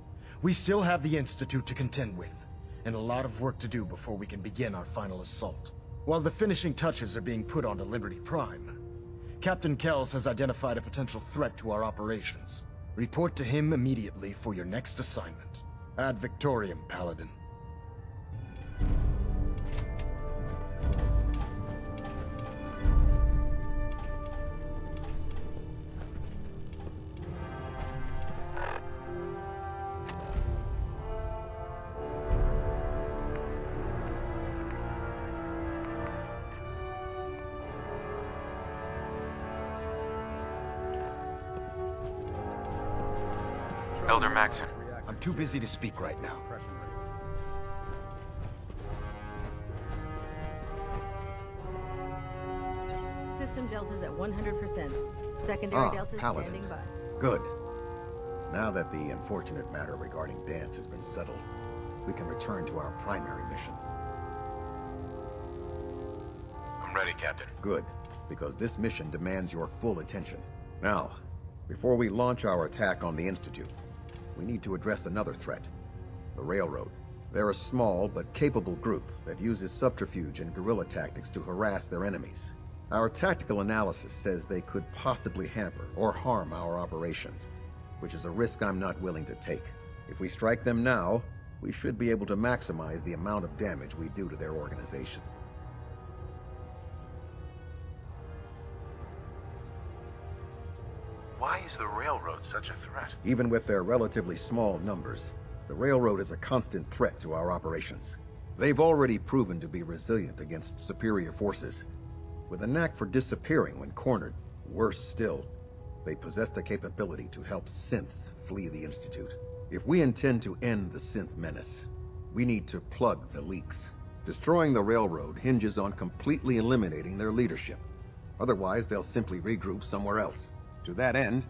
we still have the Institute to contend with, and a lot of work to do before we can begin our final assault. While the finishing touches are being put onto Liberty Prime, Captain Kells has identified a potential threat to our operations. Report to him immediately for your next assignment. Ad Victoriam, Paladin. Elder Maxon. I'm too busy to speak right now. System deltas at 100%. Secondary deltas Paladin. standing by. Good. Now that the unfortunate matter regarding Dance has been settled, we can return to our primary mission. I'm ready, Captain. Good, because this mission demands your full attention. Now, before we launch our attack on the Institute, we need to address another threat, the Railroad. They're a small but capable group that uses subterfuge and guerrilla tactics to harass their enemies. Our tactical analysis says they could possibly hamper or harm our operations, which is a risk I'm not willing to take. If we strike them now, we should be able to maximize the amount of damage we do to their organization. Why is the Railroad such a threat? Even with their relatively small numbers, the Railroad is a constant threat to our operations. They've already proven to be resilient against superior forces, with a knack for disappearing when cornered. Worse still, they possess the capability to help synths flee the Institute. If we intend to end the synth menace, we need to plug the leaks. Destroying the Railroad hinges on completely eliminating their leadership. Otherwise, they'll simply regroup somewhere else. To that end,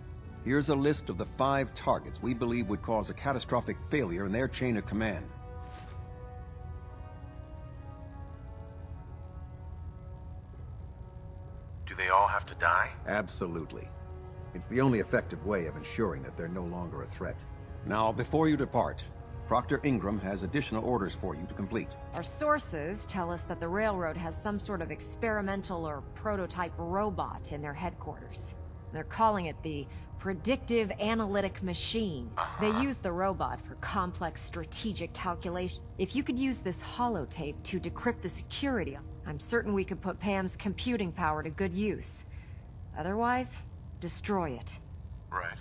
Here's a list of the 5 targets we believe would cause a catastrophic failure in their chain of command. Do they all have to die? Absolutely. It's the only effective way of ensuring that they're no longer a threat. Now, before you depart, Proctor Ingram has additional orders for you to complete. Our sources tell us that the Railroad has some sort of experimental or prototype robot in their headquarters. They're calling it the Predictive Analytic Machine. They use the robot for complex strategic calculation. If you could use this holotape to decrypt the security, I'm certain we could put Pam's computing power to good use. Otherwise, destroy it. Right.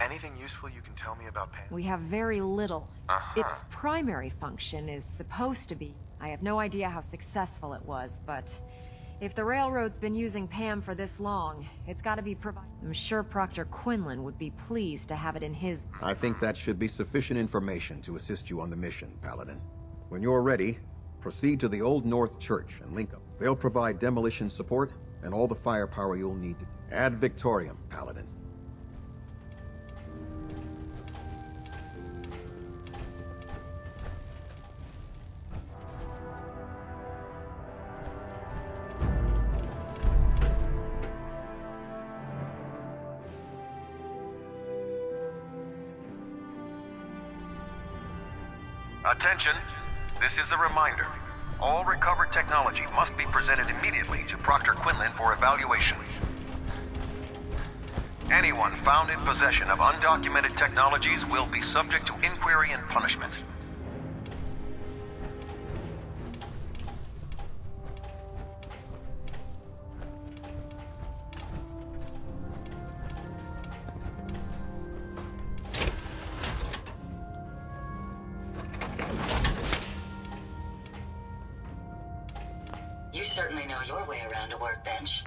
Anything useful you can tell me about Pam? We have very little. Its primary function is supposed to be... I have no idea how successful it was, but... if the Railroad's been using Pam for this long, it's gotta be provided. I'm sure Proctor Quinlan would be pleased to have it in his... I think that should be sufficient information to assist you on the mission, Paladin. When you're ready, proceed to the Old North Church and link up. They'll provide demolition support and all the firepower you'll need to... Ad Victoriam, Paladin. Attention, this is a reminder. All recovered technology must be presented immediately to Proctor Quinlan for evaluation. Anyone found in possession of undocumented technologies will be subject to inquiry and punishment. You certainly know your way around a workbench.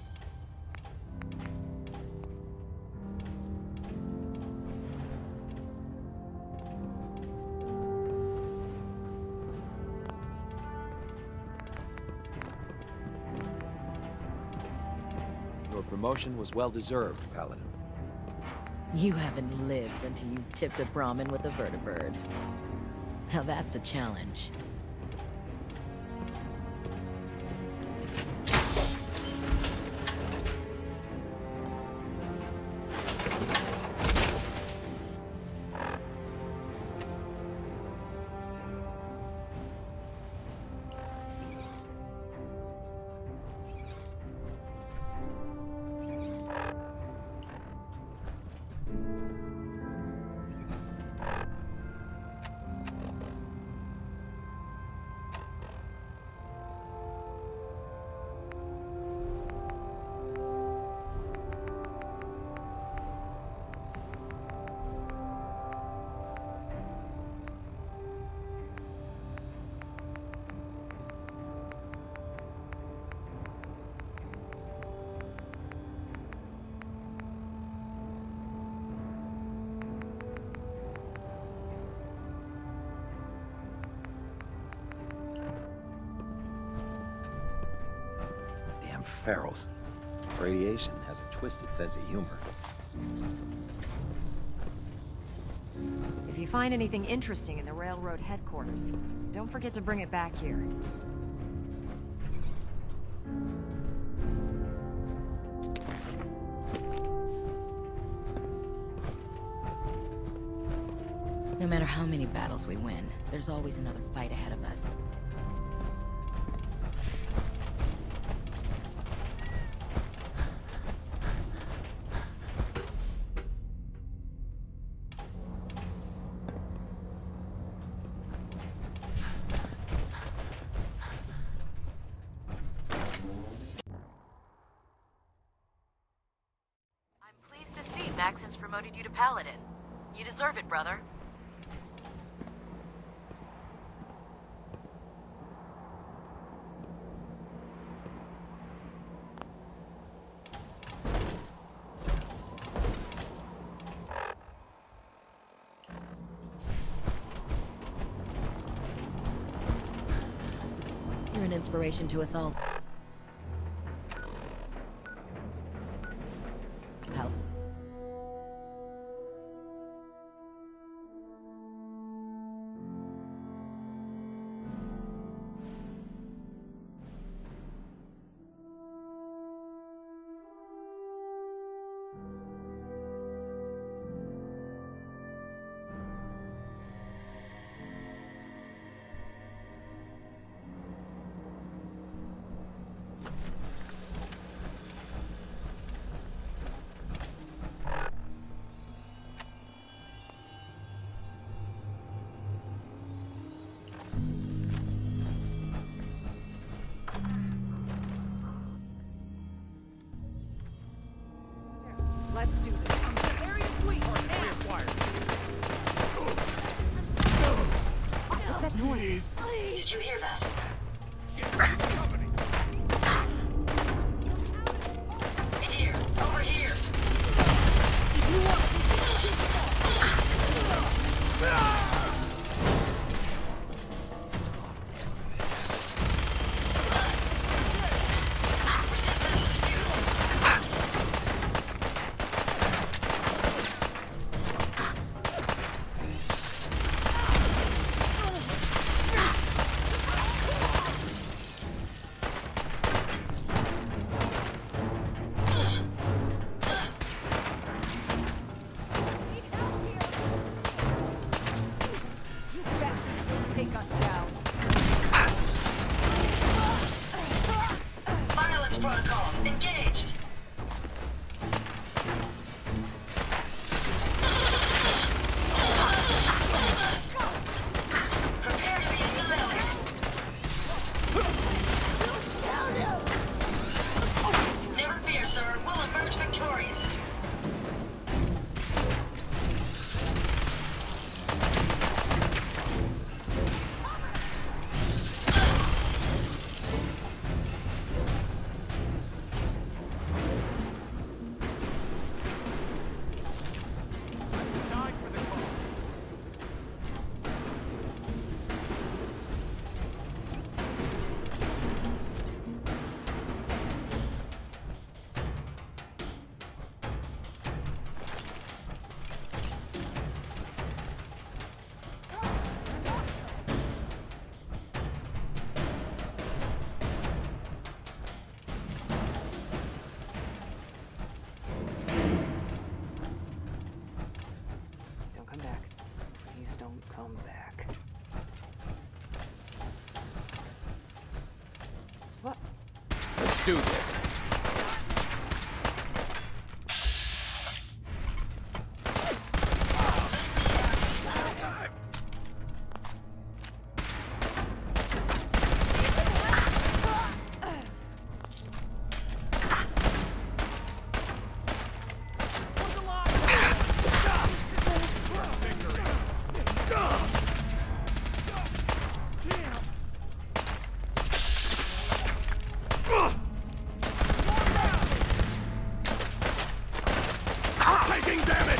Your promotion was well-deserved, Paladin. You haven't lived until you tipped a Brahmin with a vertibird. Now that's a challenge. Ferals. Radiation has a twisted sense of humor. If you find anything interesting in the Railroad headquarters, don't forget to bring it back here. No matter how many battles we win, there's always another fight ahead of us. Maxon's promoted you to Paladin. You deserve it, brother. You're an inspiration to us all. Let's do this. Area sweep. What's that noise? Did you hear that? Here, over here. Take us down. Violence protocols engaged. Prepare to be annihilated. Never fear, sir. We'll emerge victorious. Don't come back. Please don't come back. What? Let's do this. Taking damage!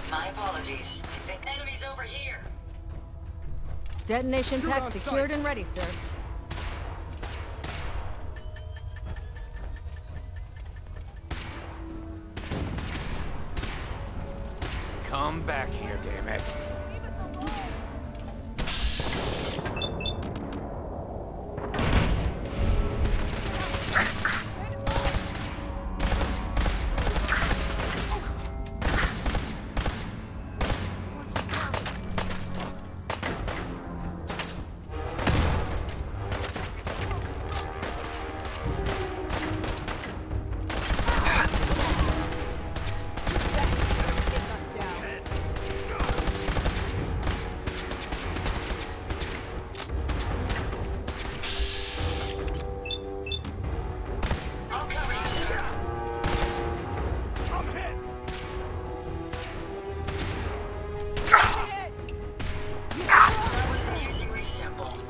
My apologies. Enemies over here. Detonation Shoot pack on secured sight. and ready, sir. Come back here, damn it. I'll cover you, sir. I'm hit! I wasn't using resample.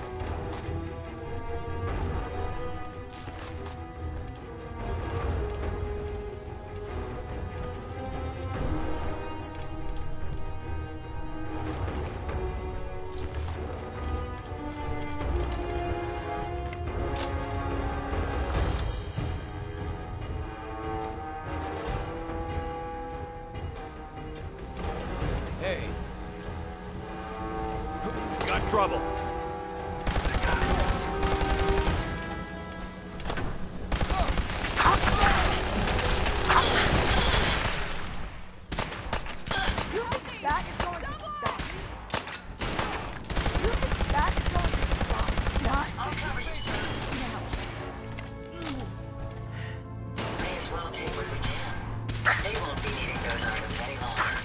Hey. Got trouble. I'll cover you, sir. May as well take what we can. They won't be needing those items any longer.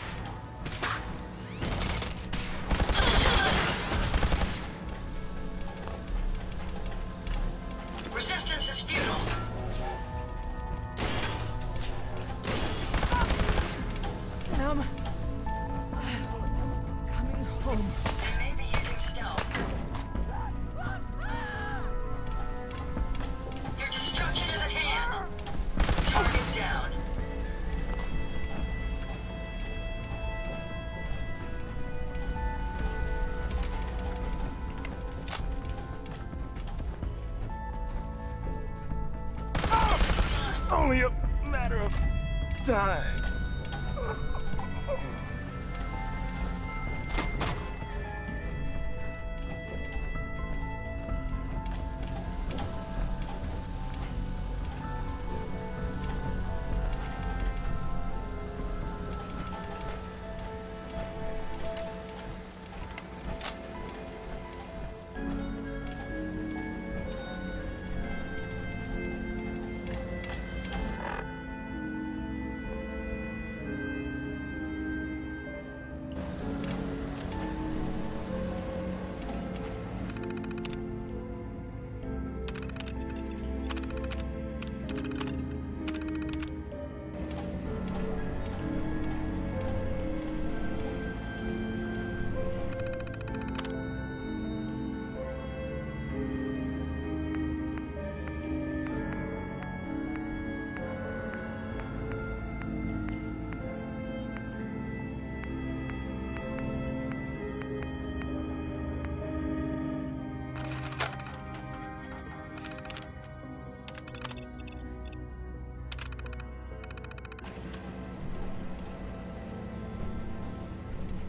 only a matter of time.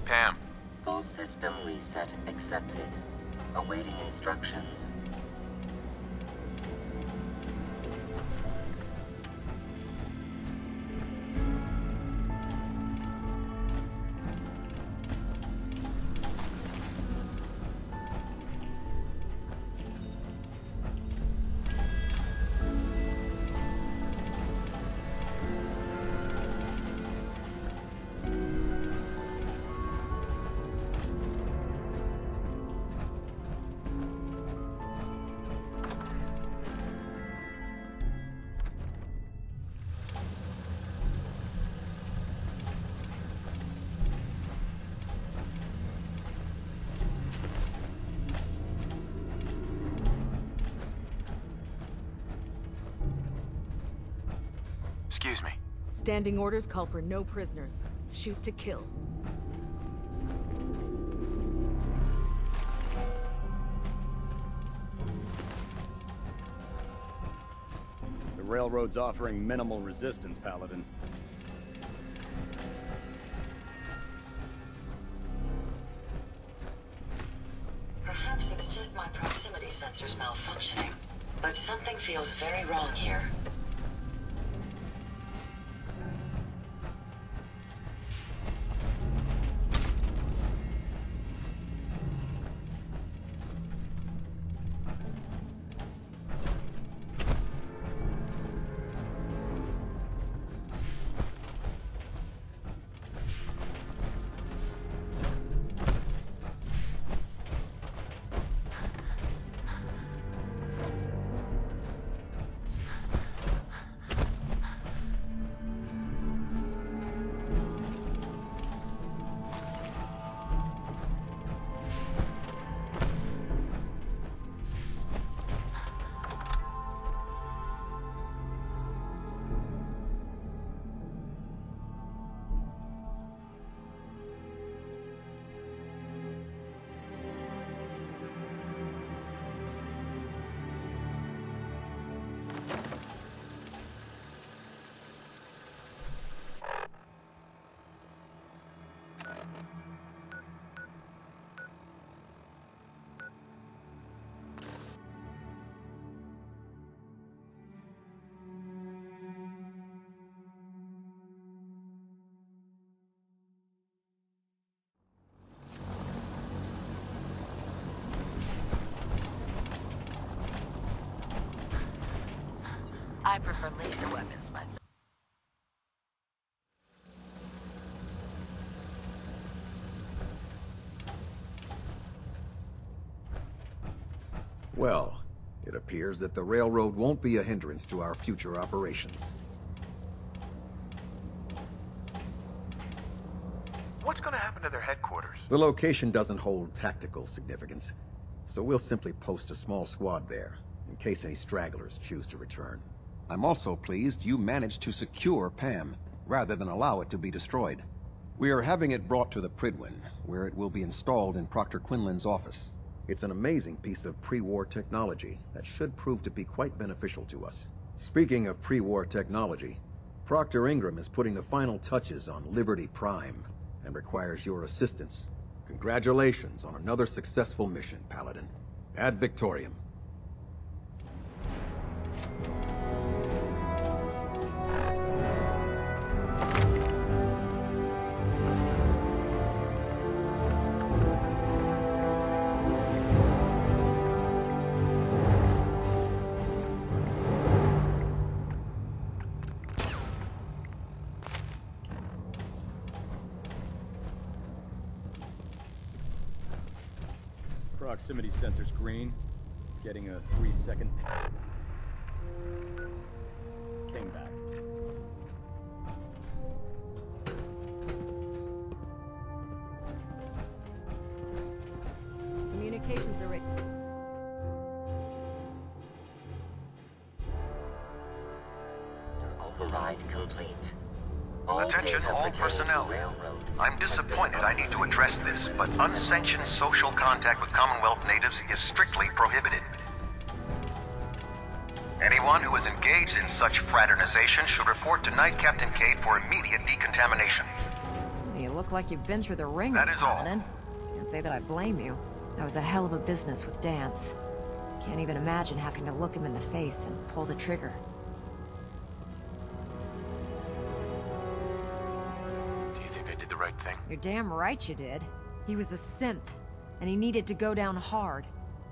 Pam. Full system reset accepted. Awaiting instructions. Excuse me. Standing orders call for no prisoners. Shoot to kill. The railroad's offering minimal resistance, Paladin. Perhaps it's just my proximity sensors malfunctioning, but something feels very wrong here. I prefer laser weapons myself. Well, it appears that the railroad won't be a hindrance to our future operations. What's going to happen to their headquarters? The location doesn't hold tactical significance, so we'll simply post a small squad there, in case any stragglers choose to return. I'm also pleased you managed to secure Pam, rather than allow it to be destroyed. We are having it brought to the Pridwin, where it will be installed in Proctor Quinlan's office. It's an amazing piece of pre-war technology that should prove to be quite beneficial to us. Speaking of pre-war technology, Proctor Ingram is putting the final touches on Liberty Prime and requires your assistance. Congratulations on another successful mission, Paladin. Ad Victoriam. Proximity sensor's green. Getting a 3-second came back. Communications are ready. Override complete. Attention all personnel. I'm disappointed I need to address this, but unsanctioned social contact with Commonwealth natives is strictly prohibited. Anyone who is engaged in such fraternization should report to Knight Captain Cade for immediate decontamination. You look like you've been through the ringer, That is all. Paladin. Can't say that I blame you. That was a hell of a business with Dance. Can't even imagine having to look him in the face and pull the trigger. Do you think I did the right thing? You're damn right you did. He was a synth, and he needed to go down hard.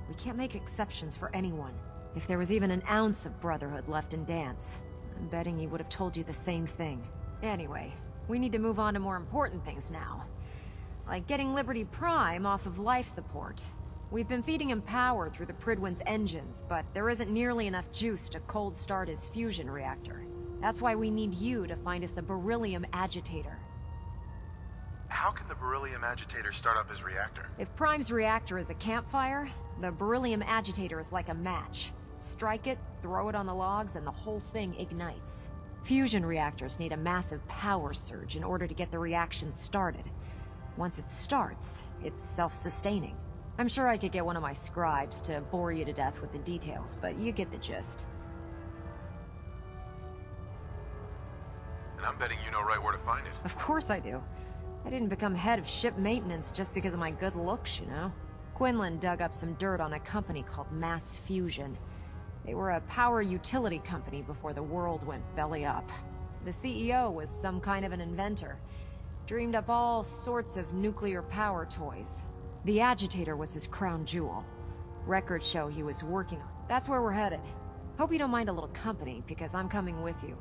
We can't make exceptions for anyone. If there was even an ounce of brotherhood left in Dance, I'm betting he would have told you the same thing. Anyway, we need to move on to more important things now. Like getting Liberty Prime off of life support. We've been feeding him power through the Pridwin's engines, but there isn't nearly enough juice to cold start his fusion reactor. That's why we need you to find us a beryllium agitator. How can the beryllium agitator start up his reactor? If Prime's reactor is a campfire, the beryllium agitator is like a match. Strike it, throw it on the logs, and the whole thing ignites. Fusion reactors need a massive power surge in order to get the reaction started. Once it starts, it's self-sustaining. I'm sure I could get one of my scribes to bore you to death with the details, but you get the gist. And I'm betting you know right where to find it. Of course I do. I didn't become head of ship maintenance just because of my good looks, you know? Quinlan dug up some dirt on a company called Mass Fusion. They were a power utility company before the world went belly up. The CEO was some kind of an inventor. Dreamed up all sorts of nuclear power toys. The agitator was his crown jewel. Records show he was working on it. That's where we're headed. Hope you don't mind a little company, because I'm coming with you.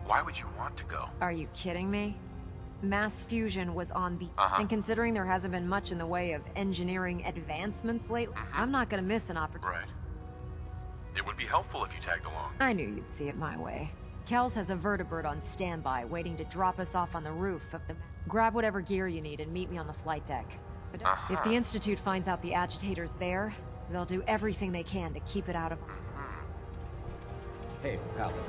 Why would you want to go? Are you kidding me? Mass Fusion was on the... And considering there hasn't been much in the way of engineering advancements lately, I'm not gonna miss an opportunity. Right. It would be helpful if you tagged along. I knew you'd see it my way. Kells has a vertibird on standby, waiting to drop us off on the roof of the... Grab whatever gear you need and meet me on the flight deck. But if the Institute finds out the agitator's there, they'll do everything they can to keep it out of... Hey, Paladin.